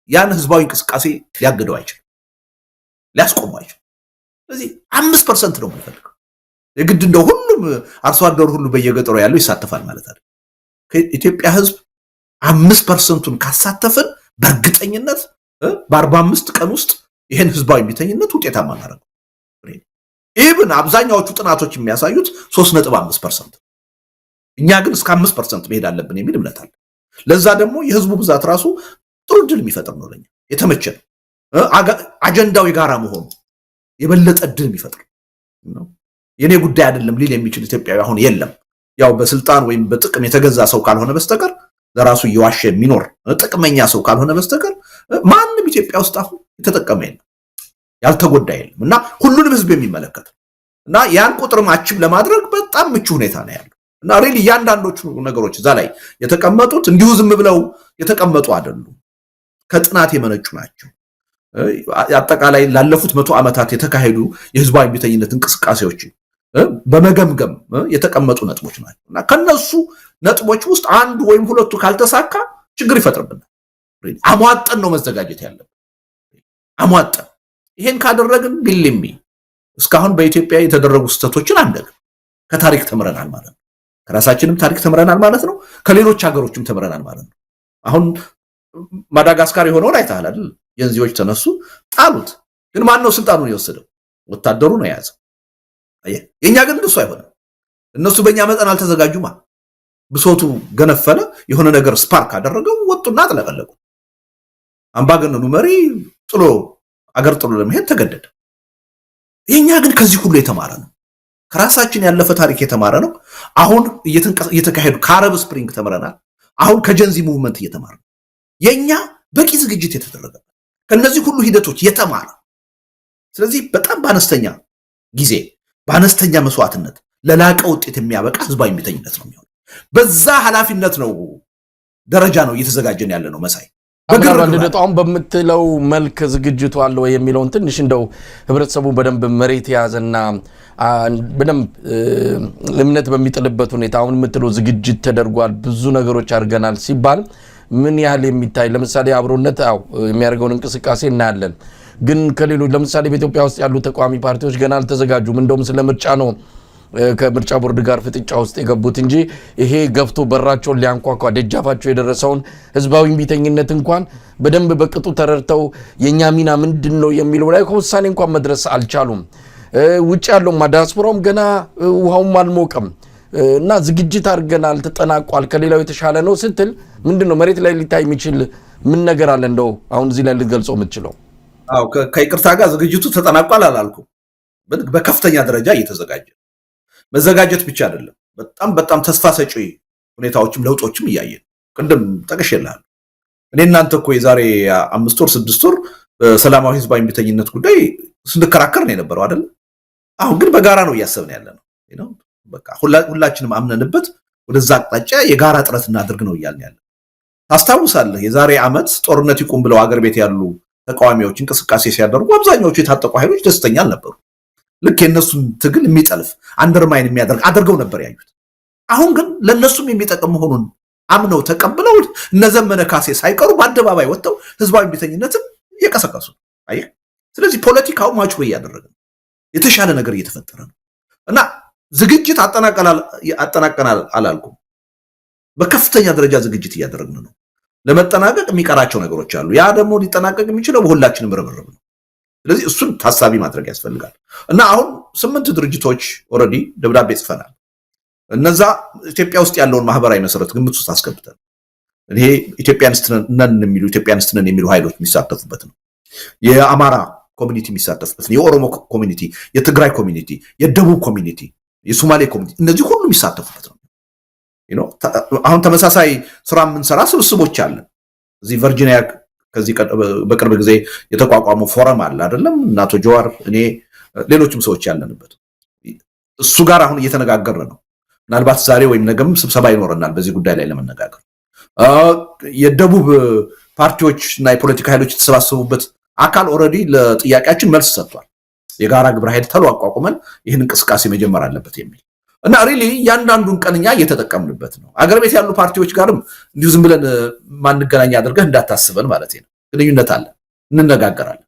Speaker 4: ያን ህዝባዊ እንቅስቃሴ ሊያግደው አይችልም፣ ሊያስቆመው አይችልም። ስለዚህ 5% ነው የምንፈልገው። የግድ እንደው ሁሉም አርሶ አደሩ ሁሉ በየገጠሩ ያለው ይሳተፋል ማለት አይደለም። ከኢትዮጵያ ህዝብ 5%ን ካሳተፈን በእርግጠኝነት በ45 ቀን ውስጥ ይሄን ህዝባዊ እምቢተኝነት ውጤታማ እናደርገው። ኢቭን አብዛኛዎቹ ጥናቶች የሚያሳዩት 3.5%። እኛ ግን እስከ 5% መሄድ አለብን የሚል እምነት አለ። ለዛ ደግሞ የህዝቡ ብዛት ራሱ ጥሩ ድል የሚፈጥር ነው። ለኛ የተመቸ ነው። አጀንዳው የጋራ መሆኑ የበለጠ ድል የሚፈጥር ነው። የኔ ጉዳይ አይደለም ሊል የሚችል ኢትዮጵያዊ አሁን የለም። ያው በስልጣን ወይም በጥቅም የተገዛ ሰው ካልሆነ በስተቀር ለራሱ እየዋሸ የሚኖር ጥቅመኛ ሰው ካልሆነ በስተቀር ማንም ኢትዮጵያ ውስጥ አሁን የተጠቀመ የለም፣ ያልተጎዳ የለም። እና ሁሉንም ህዝብ የሚመለከት እና ያን ቁጥር ማችም ለማድረግ በጣም ምቹ ሁኔታ ነው ያለው። እና ሪሊ እያንዳንዶቹ ነገሮች እዛ ላይ የተቀመጡት እንዲሁ ዝም ብለው የተቀመጡ አይደሉም፣ ከጥናት የመነጩ ናቸው። አጠቃላይ ላለፉት 100 ዓመታት የተካሄዱ የህዝባዊ እምቢተኝነት እንቅስቃሴዎች በመገምገም የተቀመጡ ነጥቦች ናቸው። እና ከነሱ ነጥቦች ውስጥ አንዱ ወይም ሁለቱ ካልተሳካ ችግር ይፈጥርብናል። አሟጠን ነው መዘጋጀት ያለብን። አሟጠን ይሄን ካደረግን ቢልሚ እስካሁን በኢትዮጵያ የተደረጉ ስህተቶችን አንደግም። ከታሪክ ተምረናል ማለት ነው። ከራሳችንም ታሪክ ተምረናል ማለት ነው። ከሌሎች ሀገሮችም ተምረናል ማለት ነው። አሁን ማዳጋስካር የሆነውን አይተሃል አይደል? የንዚዎች ተነሱ ጣሉት። ግን ማን ነው ስልጣኑን የወሰደው? ወታደሩ ነው የያዘው። የኛ ግን እንደሱ አይሆንም። እነሱ በእኛ መጠን አልተዘጋጁማ። ብሶቱ ገነፈለ፣ የሆነ ነገር ስፓርክ አደረገው፣ ወጡና አጥለቀለቁ። አምባገነኑ መሪ አገር ጥሎ ለመሄድ ተገደደ። የኛ ግን ከዚህ ሁሉ የተማረ ነው። ከራሳችን ያለፈ ታሪክ የተማረ ነው። አሁን እየተካሄዱ ከአረብ ስፕሪንግ ተምረናል። አሁን ከጀንዚ ሙቭመንት እየተማረ ነው። የኛ በቂ ዝግጅት የተደረገበት ከነዚህ ሁሉ ሂደቶች የተማረ። ስለዚህ በጣም በአነስተኛ ጊዜ በአነስተኛ መስዋዕትነት ለላቀ ውጤት የሚያበቃ ህዝባዊ እምቢተኝነት ነው የሚሆነው። በዛ ኃላፊነት ነው ደረጃ ነው እየተዘጋጀን ያለ ነው። መሳይ
Speaker 3: በግርግጣውን በምትለው መልክ ዝግጅቱ አለ ወይ የሚለውን ትንሽ እንደው ህብረተሰቡ በደንብ መሬት ያዘና በደንብ እምነት በሚጥልበት ሁኔታ አሁን የምትለው ዝግጅት ተደርጓል፣ ብዙ ነገሮች አድርገናል ሲባል ምን ያህል የሚታይ ለምሳሌ አብሮነት የሚያደርገውን እንቅስቃሴ እናያለን። ግን ከሌሎች ለምሳሌ በኢትዮጵያ ውስጥ ያሉ ተቃዋሚ ፓርቲዎች ገና አልተዘጋጁም። እንደውም ስለ ምርጫ ነው ከምርጫ ቦርድ ጋር ፍጥጫ ውስጥ የገቡት እንጂ ይሄ ገፍቶ በራቸውን ሊያንኳኳ ደጃፋቸው የደረሰውን ህዝባዊ እምቢተኝነት እንኳን በደንብ በቅጡ ተረድተው የኛ ሚና ምንድነው የሚለው ላይ ከውሳኔ እንኳን መድረስ አልቻሉም። ውጭ ያለው ዲያስፖራውም ገና ውሃውም አልሞቀም እና ዝግጅት አድርገናል ተጠናቋል ከሌላው የተሻለ ነው ስትል ምንድነው መሬት ላይ ሊታይ የሚችል ምን ነገር አለ? እንደው አሁን እዚህ ላይ ልትገልጸው የምትችለው?
Speaker 4: አዎ ከይቅርታ ጋር ዝግጅቱ ተጠናቋል አላልኩም። በከፍተኛ ደረጃ እየተዘጋጀ መዘጋጀት ብቻ አይደለም፣ በጣም ተስፋ ሰጪ ሁኔታዎችም ለውጦችም እያየን ቅድም ጠቅሼልሃለሁ። እኔ እናንተ እኮ የዛሬ 5 ወር 6 ወር በሰላማዊ ህዝባዊ እምቢተኝነት ጉዳይ ስንከራከር ነው የነበረው አይደል? አሁን ግን በጋራ ነው እያሰብን ያለ ነው። በቃ ሁላችንም አምነንበት ወደዛ አቅጣጫ የጋራ ጥረት እናድርግ ነው እያልን ያለ። ታስታውሳለህ የዛሬ ዓመት ጦርነት ይቁም ብለው አገር ቤት ያሉ ተቃዋሚዎች እንቅስቃሴ ሲያደርጉ አብዛኛዎቹ የታጠቁ ኃይሎች ደስተኛ አልነበሩ። ልክ የነሱን ትግል የሚጠልፍ አንደርማይን የሚያደርግ አድርገው ነበር ያዩት። አሁን ግን ለነሱም የሚጠቅም መሆኑን አምነው ተቀብለው እነዘመነ ካሴ ሳይቀሩ በአደባባይ ወጥተው ህዝባዊ እምቢተኝነትን እየቀሰቀሱ አየህ። ስለዚህ ፖለቲካው ማቹር እያደረገ ነው፣ የተሻለ ነገር እየተፈጠረ ነው እና ዝግጅት አጠናቀናል አላልኩም። በከፍተኛ ደረጃ ዝግጅት እያደረግን ነው። ለመጠናቀቅ የሚቀራቸው ነገሮች አሉ። ያ ደግሞ ሊጠናቀቅ የሚችለው በሁላችንም ርብርብ ነው። ስለዚህ እሱን ታሳቢ ማድረግ ያስፈልጋል እና አሁን 8 ድርጅቶች ኦልሬዲ ደብዳቤ ጽፈናል። እነዛ ኢትዮጵያ ውስጥ ያለውን ማህበራዊ መሰረት ግምት ውስጥ አስገብተን ይሄ ኢትዮጵያንስት ነን የሚሉ ኃይሎች የሚሳተፉበት ነው። የአማራ ኮሚኒቲ የሚሳተፍበት ነው። የኦሮሞ ኮሚኒቲ፣ የትግራይ ኮሚኒቲ፣ የደቡብ ኮሚኒቲ፣ የሶማሌ ኮሚኒቲ እነዚህ ሁሉ የሚሳተፉበት ነው። አሁን ተመሳሳይ ስራ የምንሰራ ስብስቦች አለን። እዚህ ቨርጂኒያ ከዚህ በቅርብ ጊዜ የተቋቋመው ፎረም አለ አይደለም? እናቶ ጀዋር፣ እኔ፣ ሌሎችም ሰዎች ያለንበት እሱ ጋር አሁን እየተነጋገርን ነው። ምናልባት ዛሬ ወይም ነገም ስብሰባ ይኖረናል በዚህ ጉዳይ ላይ ለመነጋገር። የደቡብ ፓርቲዎች እና የፖለቲካ ኃይሎች የተሰባሰቡበት አካል ኦልሬዲ ለጥያቄያችን መልስ ሰጥቷል። የጋራ ግብረ ኃይል ተሎ አቋቁመን ይህን እንቅስቃሴ መጀመር አለበት የሚል እና ሪሊ እያንዳንዱን ቀንኛ እየተጠቀምንበት ነው። አገር ቤት ያሉ ፓርቲዎች ጋርም እንዲሁ ዝም ብለን ማንገናኛ አድርገህ እንዳታስበን ማለት ነው። ግንኙነት አለ፣ እንነጋገራለን።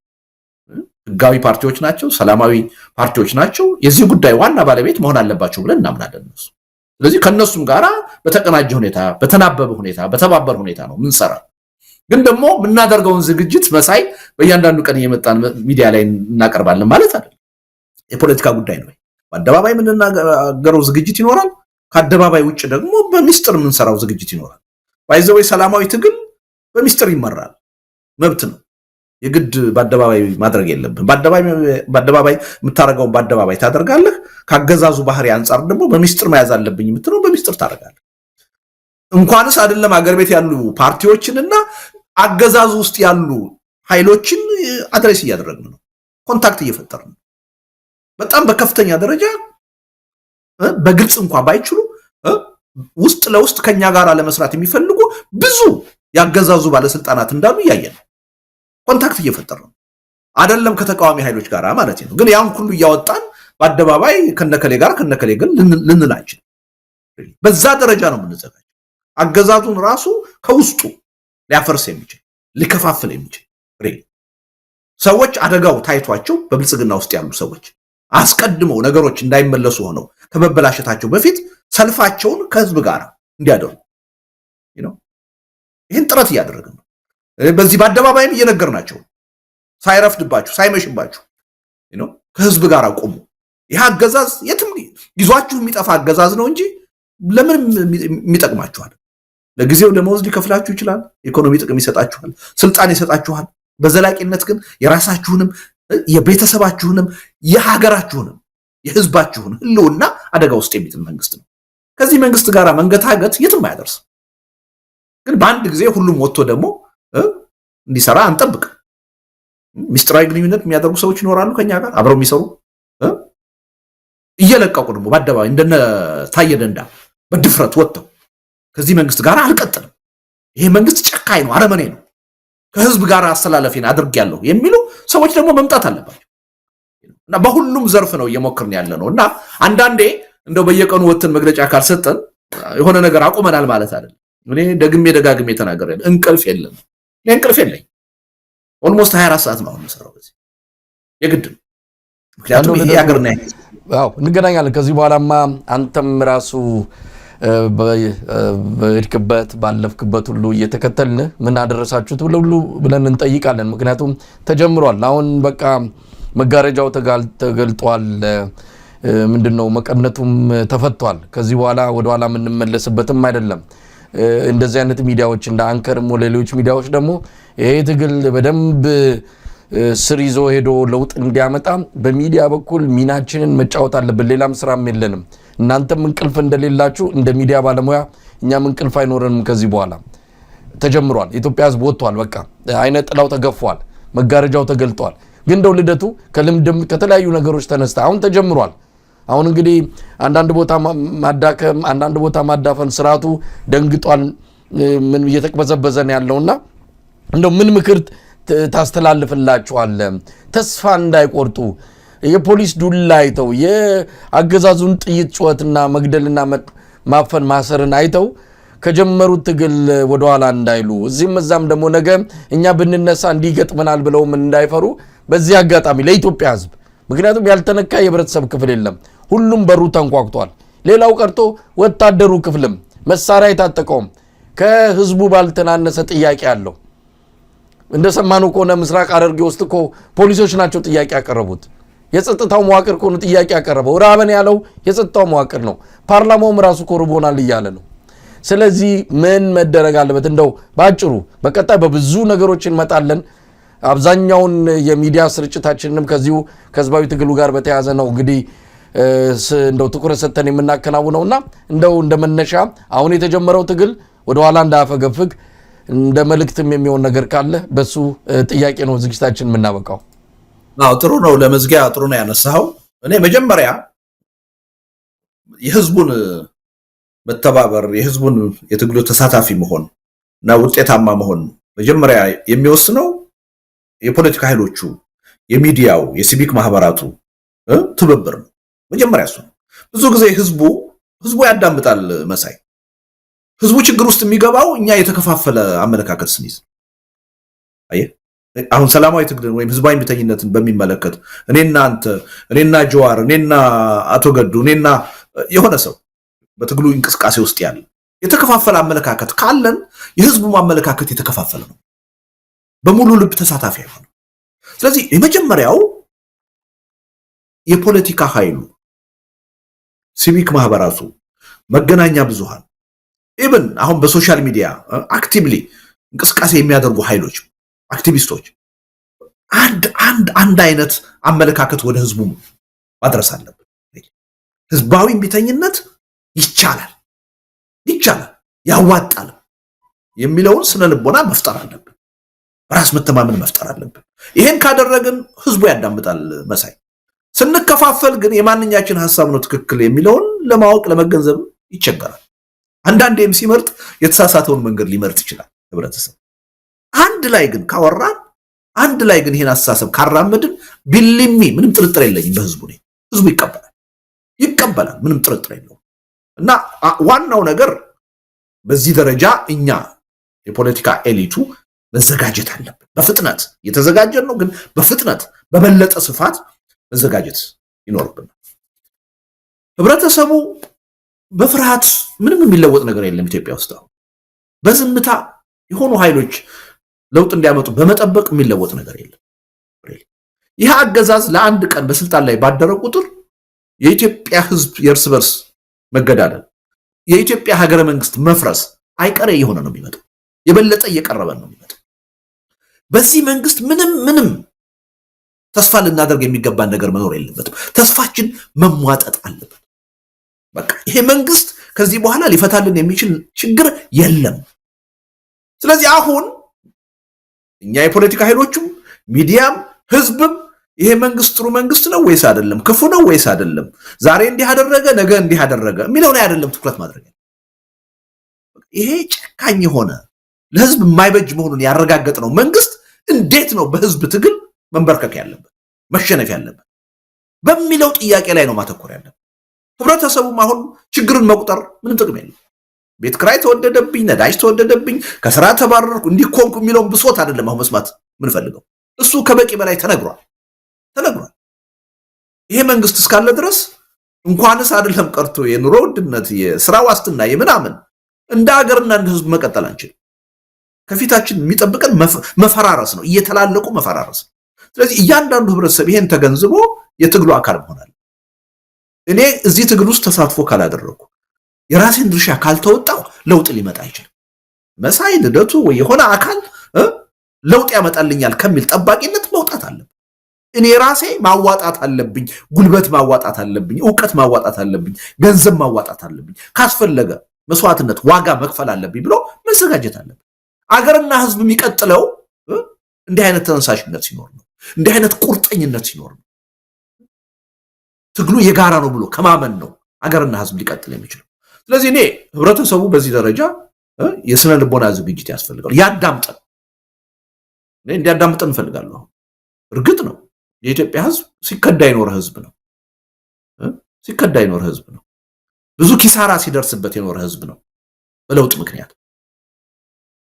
Speaker 4: ህጋዊ ፓርቲዎች ናቸው፣ ሰላማዊ ፓርቲዎች ናቸው። የዚህ ጉዳይ ዋና ባለቤት መሆን አለባቸው ብለን እናምናለን እነሱ። ስለዚህ ከነሱም ጋራ በተቀናጀ ሁኔታ፣ በተናበበ ሁኔታ፣ በተባበረ ሁኔታ ነው ምንሰራ። ግን ደግሞ የምናደርገውን ዝግጅት መሳይ በእያንዳንዱ ቀን እየመጣን ሚዲያ ላይ እናቀርባለን ማለት አይደለም። የፖለቲካ ጉዳይ ነው። በአደባባይ የምንናገረው ዝግጅት ይኖራል። ከአደባባይ ውጭ ደግሞ በሚስጥር የምንሰራው ዝግጅት ይኖራል። ባይዘወይ ሰላማዊ ትግል በሚስጥር ይመራል፣ መብት ነው። የግድ በአደባባይ ማድረግ የለብን። በአደባባይ የምታደርገውን በአደባባይ ታደርጋለህ። ካገዛዙ ባህሪ አንጻር ደግሞ በሚስጥር መያዝ አለብኝ የምትለው በሚስጥር ታደርጋለህ። እንኳንስ አይደለም አገር ቤት ያሉ ፓርቲዎችንና አገዛዙ ውስጥ ያሉ ኃይሎችን አድሬስ እያደረግን ነው፣ ኮንታክት እየፈጠርን ነው። በጣም በከፍተኛ ደረጃ በግልጽ እንኳን ባይችሉ ውስጥ ለውስጥ ከኛ ጋር ለመስራት የሚፈልጉ ብዙ ያገዛዙ ባለስልጣናት እንዳሉ እያየን ነው። ኮንታክት እየፈጠርን ነው። አይደለም ከተቃዋሚ ኃይሎች ጋር ማለት ነው። ግን ያን ሁሉ እያወጣን በአደባባይ ከነከሌ ጋር ከነከሌ ግን ልንላችን በዛ ደረጃ ነው የምንዘጋጀው። አገዛዙን ራሱ ከውስጡ ሊያፈርስ የሚችል ሊከፋፍል የሚችል ሰዎች አደጋው ታይቷቸው በብልጽግና ውስጥ ያሉ ሰዎች አስቀድመው ነገሮች እንዳይመለሱ ሆነው ከመበላሸታቸው በፊት ሰልፋቸውን ከህዝብ ጋር እንዲያደርጉ ይህን ጥረት እያደረግን ነው። በዚህ በአደባባይም እየነገርናቸው ሳይረፍድባችሁ ሳይመሽባችሁ ከህዝብ ጋር ቆሙ። ይህ አገዛዝ የትም ይዟችሁ የሚጠፋ አገዛዝ ነው እንጂ ለምን የሚጠቅማችኋል? ለጊዜው ደመወዝ ሊከፍላችሁ ይችላል። ኢኮኖሚ ጥቅም ይሰጣችኋል፣ ስልጣን ይሰጣችኋል። በዘላቂነት ግን የራሳችሁንም የቤተሰባችሁንም የሀገራችሁንም የህዝባችሁን ህልውና አደጋ ውስጥ የሚጥል መንግስት ነው። ከዚህ መንግስት ጋር መንገታገት የትም አያደርስም። ግን በአንድ ጊዜ ሁሉም ወጥቶ ደግሞ እንዲሰራ አንጠብቅ። ሚስጥራዊ ግንኙነት የሚያደርጉ ሰዎች ይኖራሉ ከኛ ጋር አብረው የሚሰሩ እየለቀቁ ደግሞ በአደባባይ እንደነ ታየ ደንዳ በድፍረት ወጥተው ከዚህ መንግስት ጋር አልቀጥልም፣ ይሄ መንግስት ጨካኝ ነው፣ አረመኔ ነው፣ ከህዝብ ጋር አስተላለፊን አድርጌያለሁ የሚሉ ሰዎች ደግሞ መምጣት አለባቸው እና በሁሉም ዘርፍ ነው እየሞከርን ያለ ነው እና አንዳንዴ እንደው በየቀኑ ወጥተን መግለጫ ካልሰጠን የሆነ ነገር አቁመናል ማለት አይደለም። እኔ ደጋግሜ ተናገረ እንቅልፍ የለም። እኔ እንቅልፍ የለኝ። ኦልሞስት 24 ሰዓት ነው የምሰራው በዚህ የግድ ምክንያቱም ይሄ ሀገርና
Speaker 3: እንገናኛለን። ከዚህ በኋላማ አንተም ራሱ በእድክበት ባለፍክበት ሁሉ እየተከተልን ምን አደረሳችሁት ሁሉ ብለን እንጠይቃለን። ምክንያቱም ተጀምሯል። አሁን በቃ መጋረጃው ተገልጧል። ምንድነው መቀነቱም ተፈቷል። ከዚህ በኋላ ወደ ኋላ የምንመለስበትም አይደለም። እንደዚህ አይነት ሚዲያዎች እንደ አንከርም ሌሎች ሚዲያዎች ደግሞ ይሄ ትግል በደንብ ስር ይዞ ሄዶ ለውጥ እንዲያመጣ በሚዲያ በኩል ሚናችንን መጫወት አለብን። ሌላም ስራም የለንም። እናንተም እንቅልፍ እንደሌላችሁ እንደ ሚዲያ ባለሙያ እኛም እንቅልፍ አይኖረንም። ከዚህ በኋላ ተጀምሯል። ኢትዮጵያ ህዝብ ወጥቷል። በቃ አይነ ጥላው ተገፏል። መጋረጃው ተገልጧል። ግን እንደው ልደቱ ከልምድም ከተለያዩ ነገሮች ተነስተ አሁን ተጀምሯል። አሁን እንግዲህ አንዳንድ ቦታ ማዳከም፣ አንዳንድ ቦታ ማዳፈን ስርዓቱ ደንግጧል። ምን እየተቅበዘበዘ ነው ያለውና እንደው ምን ምክር ታስተላልፍላችኋል? ተስፋ እንዳይቆርጡ የፖሊስ ዱላ አይተው የአገዛዙን ጥይት ጩኸትና መግደልና ማፈን ማሰርን አይተው ከጀመሩት ትግል ወደ ኋላ እንዳይሉ እዚህም እዛም ደግሞ ነገ እኛ ብንነሳ እንዲገጥመናል ብለውም እንዳይፈሩ በዚህ አጋጣሚ ለኢትዮጵያ ህዝብ ምክንያቱም ያልተነካ የህብረተሰብ ክፍል የለም። ሁሉም በሩ ተንኳክቷል። ሌላው ቀርቶ ወታደሩ ክፍልም መሳሪያ የታጠቀውም ከህዝቡ ባልተናነሰ ጥያቄ አለው። እንደሰማነው ከሆነ ምስራቅ ሐረርጌ ውስጥ እኮ ፖሊሶች ናቸው ጥያቄ ያቀረቡት። የጸጥታው መዋቅር እኮ ነው ጥያቄ ያቀረበው። ራበን ያለው የጸጥታው መዋቅር ነው። ፓርላማውም ራሱ እኮ ርቦናል እያለ ነው። ስለዚህ ምን መደረግ አለበት? እንደው ባጭሩ በቀጣይ በብዙ ነገሮች እንመጣለን። አብዛኛውን የሚዲያ ስርጭታችንንም ከዚሁ ከህዝባዊ ትግሉ ጋር በተያያዘ ነው እንግዲህ እንደው ትኩረት ሰጥተን የምናከናውነውና እንደው እንደመነሻ አሁን የተጀመረው ትግል ወደ ኋላ እንዳያፈገፍግ እንደ መልእክትም የሚሆን ነገር ካለ በሱ ጥያቄ ነው ዝግጅታችን የምናበቃው።
Speaker 4: አዎ ጥሩ ነው። ለመዝጊያ ጥሩ ነው ያነሳው። እኔ መጀመሪያ የህዝቡን መተባበር የህዝቡን የትግሉ ተሳታፊ መሆን እና ውጤታማ መሆን መጀመሪያ የሚወስነው የፖለቲካ ኃይሎቹ፣ የሚዲያው፣ የሲቪክ ማህበራቱ ትብብር ነው። መጀመሪያ እሱ ነው። ብዙ ጊዜ ህዝቡ ያዳምጣል መሳይ። ህዝቡ ችግር ውስጥ የሚገባው እኛ የተከፋፈለ አመለካከት ስንይዝ። አየህ አሁን ሰላማዊ ትግልን ወይም ህዝባዊ እምቢተኝነትን በሚመለከት እኔና አንተ፣ እኔና ጀዋር፣ እኔና አቶ ገዱ፣ እኔና የሆነ ሰው በትግሉ እንቅስቃሴ ውስጥ ያለ የተከፋፈለ አመለካከት ካለን የህዝቡ አመለካከት የተከፋፈለ ነው። በሙሉ ልብ ተሳታፊ አይሆንም። ስለዚህ የመጀመሪያው የፖለቲካ ኃይሉ፣ ሲቪክ ማህበራቱ፣ መገናኛ ብዙሃን ኢብን አሁን በሶሻል ሚዲያ አክቲቭሊ እንቅስቃሴ የሚያደርጉ ኃይሎች አክቲቪስቶች አንድ አይነት አመለካከት ወደ ህዝቡ ማድረስ አለብን። ህዝባዊ እምቢተኝነት ይቻላል ያዋጣል የሚለውን ስነ ልቦና መፍጠር አለብን። በራስ መተማመን መፍጠር አለብን። ይሄን ካደረግን ህዝቡ ያዳምጣል መሳይ። ስንከፋፈል ግን የማንኛችን ሐሳብ ነው ትክክል የሚለውን ለማወቅ ለመገንዘብ ይቸገራል። አንዳንዴም ሲመርጥ የተሳሳተውን መንገድ ሊመርጥ ይችላል ህብረተሰብ። አንድ ላይ ግን ካወራን፣ አንድ ላይ ግን ይሄን አስተሳሰብ ካራመድን ቢልሚ ምንም ጥርጥር የለኝም በህዝቡ ነው ህዝቡ ይቀበላል ምንም ጥርጥር የለውም። እና ዋናው ነገር በዚህ ደረጃ እኛ የፖለቲካ ኤሊቱ መዘጋጀት አለብን። በፍጥነት የተዘጋጀን ነው፣ ግን በፍጥነት በበለጠ ስፋት መዘጋጀት ይኖርብናል። ህብረተሰቡ በፍርሃት ምንም የሚለወጥ ነገር የለም ኢትዮጵያ ውስጥ። በዝምታ የሆኑ ኃይሎች ለውጥ እንዲያመጡ በመጠበቅ የሚለወጥ ነገር የለም። ይህ አገዛዝ ለአንድ ቀን በስልጣን ላይ ባደረ ቁጥር የኢትዮጵያ ህዝብ የእርስ በርስ መገዳደል፣ የኢትዮጵያ ሀገረ መንግስት መፍረስ አይቀሬ የሆነ ነው የሚመጣው። የበለጠ እየቀረበ ነው የሚመጣው። በዚህ መንግስት ምንም ተስፋ ልናደርግ የሚገባን ነገር መኖር የለበትም። ተስፋችን መሟጠጥ አለበት። በቃ ይሄ መንግስት ከዚህ በኋላ ሊፈታልን የሚችል ችግር የለም። ስለዚህ አሁን እኛ የፖለቲካ ኃይሎችም ሚዲያም ህዝብም ይሄ መንግስት ጥሩ መንግስት ነው ወይስ አይደለም፣ ክፉ ነው ወይስ አይደለም፣ ዛሬ እንዲህ አደረገ ነገ እንዲህ አደረገ የሚለው ላይ አይደለም ትኩረት ማድረግ። ይሄ ጨካኝ የሆነ ለህዝብ የማይበጅ መሆኑን ያረጋገጠ ነው መንግስት እንዴት ነው በህዝብ ትግል መንበርከክ ያለበት መሸነፍ ያለበት በሚለው ጥያቄ ላይ ነው ማተኮር ያለበት። ህብረተሰቡም አሁን ችግርን መቁጠር ምንም ጥቅም የለም። ቤት ክራይ ተወደደብኝ፣ ነዳጅ ተወደደብኝ፣ ከስራ ተባረርኩ፣ እንዲኮንኩ የሚለውን ብሶት አይደለም አሁን መስማት ምን ፈልገው። እሱ ከበቂ በላይ ተነግሯል። ይሄ መንግስት እስካለ ድረስ እንኳንስ አይደለም ቀርቶ የኑሮ ውድነት የስራ ዋስትና የምናምን እንደ ሀገርና እንደ ህዝብ መቀጠል አንችልም። ከፊታችን የሚጠብቀን መፈራረስ ነው፣ እየተላለቁ መፈራረስ ነው። ስለዚህ እያንዳንዱ ህብረተሰብ ይሄን ተገንዝቦ የትግሉ አካል መሆን አለ። እኔ እዚህ ትግል ውስጥ ተሳትፎ ካላደረኩ የራሴን ድርሻ ካልተወጣው ለውጥ ሊመጣ አይችልም። መሳይ ልደቱ ወይ የሆነ አካል ለውጥ ያመጣልኛል ከሚል ጠባቂነት መውጣት አለብን። እኔ ራሴ ማዋጣት አለብኝ፣ ጉልበት ማዋጣት አለብኝ፣ ዕውቀት ማዋጣት አለብኝ፣ ገንዘብ ማዋጣት አለብኝ፣ ካስፈለገ መስዋዕትነት ዋጋ መክፈል አለብኝ ብሎ መዘጋጀት አለብን። አገርና ህዝብ የሚቀጥለው እንዲህ አይነት ተነሳሽነት ሲኖር ነው። እንዲህ አይነት ቁርጠኝነት ሲኖር ነው። ትግሉ የጋራ ነው ብሎ ከማመን ነው አገርና ህዝብ ሊቀጥል የሚችለው። ስለዚህ እኔ ህብረተሰቡ በዚህ ደረጃ የስነ ልቦና ዝግጅት ያስፈልጋል። ያዳምጠን፣ እኔ እንዲያዳምጠን እንፈልጋለሁ። እርግጥ ነው የኢትዮጵያ ህዝብ ሲከዳ የኖረ ህዝብ ነው። ሲከዳ የኖረ ህዝብ ነው። ብዙ ኪሳራ ሲደርስበት የኖረ ህዝብ ነው። በለውጥ ምክንያት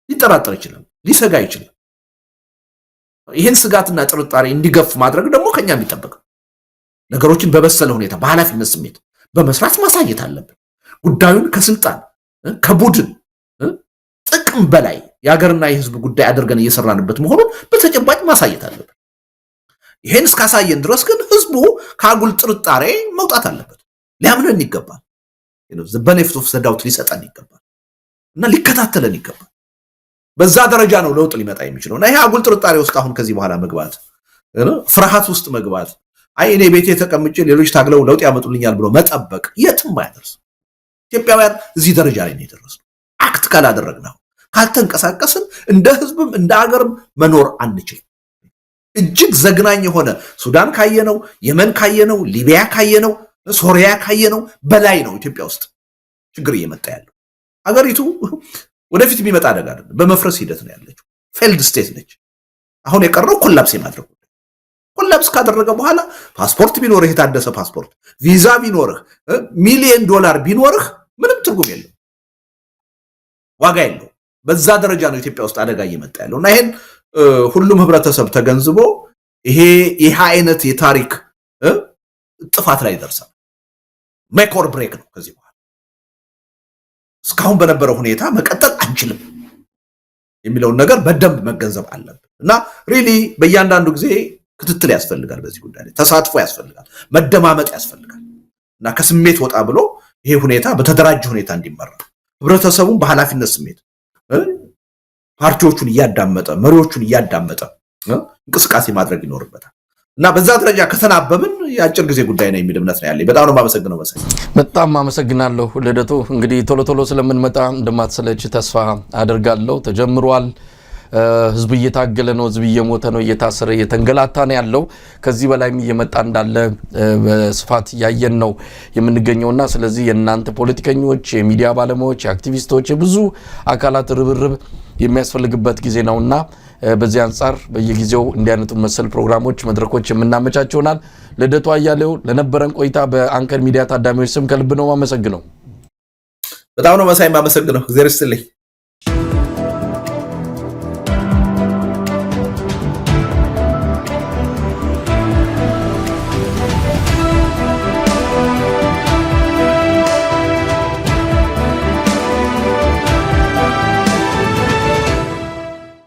Speaker 4: ሊጠራጠር ይችላል፣ ሊሰጋ ይችላል። ይህን ስጋትና ጥርጣሬ እንዲገፍ ማድረግ ደግሞ ከኛ የሚጠበቅ ነገሮችን በበሰለ ሁኔታ በኃላፊነት ስሜት በመስራት ማሳየት አለብን። ጉዳዩን ከስልጣን ከቡድን ጥቅም በላይ የሀገርና የህዝብ ጉዳይ አድርገን እየሰራንበት መሆኑን በተጨባጭ ማሳየት አለብን። ይሄን እስካሳየን ድረስ ግን ህዝቡ ከአጉል ጥርጣሬ መውጣት አለበት። ሊያምነን ይገባል። በኔፍት ኦፍ ዘዳውት ሊሰጠን ይገባል እና ሊከታተለን ይገባል። በዛ ደረጃ ነው ለውጥ ሊመጣ የሚችለው እና ይሄ አጉል ጥርጣሬ ውስጥ አሁን ከዚህ በኋላ መግባት፣ ፍርሃት ውስጥ መግባት፣ አይ እኔ ቤቴ ተቀምጬ ሌሎች ታግለው ለውጥ ያመጡልኛል ብሎ መጠበቅ የትም አያደርስም። ኢትዮጵያውያን እዚህ ደረጃ ላይ ነው የደረስነው። አክት ካላደረግነው፣ ካልተንቀሳቀስን እንደ ህዝብም እንደ ሀገርም መኖር አንችልም። እጅግ ዘግናኝ የሆነ ሱዳን ካየነው፣ የመን ካየነው፣ ሊቢያ ካየነው፣ ሶሪያ ካየነው በላይ ነው ኢትዮጵያ ውስጥ ችግር እየመጣ ያለው። ሀገሪቱ ወደፊት የሚመጣ አደጋ አይደለም፣ በመፍረስ ሂደት ነው ያለችው። ፌልድ ስቴት ነች። አሁን የቀረው ኮላፕስ የማድረግ ጉዳይ። ኮላፕስ ካደረገ በኋላ ፓስፖርት ቢኖርህ፣ የታደሰ ፓስፖርት፣ ቪዛ ቢኖርህ፣ ሚሊዮን ዶላር ቢኖርህ ምንም ትርጉም የለው፣ ዋጋ የለው። በዛ ደረጃ ነው ኢትዮጵያ ውስጥ አደጋ እየመጣ ያለው እና ይሄን ሁሉም ህብረተሰብ ተገንዝቦ ይሄ አይነት የታሪክ ጥፋት ላይ ይደርሳል። ሜክ ኦር ብሬክ ነው ከዚህ በኋላ። እስካሁን በነበረው ሁኔታ መቀጠል አንችልም የሚለውን ነገር በደንብ መገንዘብ አለብን እና ሪሊ በእያንዳንዱ ጊዜ ክትትል ያስፈልጋል። በዚህ ጉዳይ ላይ ተሳትፎ ያስፈልጋል፣ መደማመጥ ያስፈልጋል እና ከስሜት ወጣ ብሎ ይሄ ሁኔታ በተደራጀ ሁኔታ እንዲመራ ህብረተሰቡን በኃላፊነት ስሜት ፓርቲዎቹን እያዳመጠ መሪዎቹን እያዳመጠ እንቅስቃሴ ማድረግ ይኖርበታል እና በዛ ደረጃ ከተናበብን የአጭር ጊዜ ጉዳይ ነው የሚል እምነት ነው ያለኝ። በጣም ነው የማመሰግነው መሰለኝ።
Speaker 3: በጣም አመሰግናለሁ ልደቱ። እንግዲህ ቶሎ ቶሎ ስለምንመጣ እንደማትሰለች ተስፋ አደርጋለሁ። ተጀምሯል። ህዝብ እየታገለ ነው፣ ህዝብ እየሞተ ነው፣ እየታሰረ እየተንገላታ ነው ያለው። ከዚህ በላይም እየመጣ እንዳለ በስፋት ያየን ነው የምንገኘውና ስለዚህ የእናንተ ፖለቲከኞች፣ የሚዲያ ባለሙያዎች፣ አክቲቪስቶች፣ የብዙ አካላት ርብርብ የሚያስፈልግበት ጊዜ ነውና በዚህ አንፃር በየጊዜው እንዲያነቱ መሰል ፕሮግራሞች መድረኮች የምናመቻቸውናል። ልደቱ አያሌው ለነበረን ቆይታ በአንከር ሚዲያ ታዳሚዎች ስም ከልብ ነው ማመሰግነው።
Speaker 4: በጣም ነው መሳይ ማመሰግነው። እግዚአብሔር ይስጥልኝ።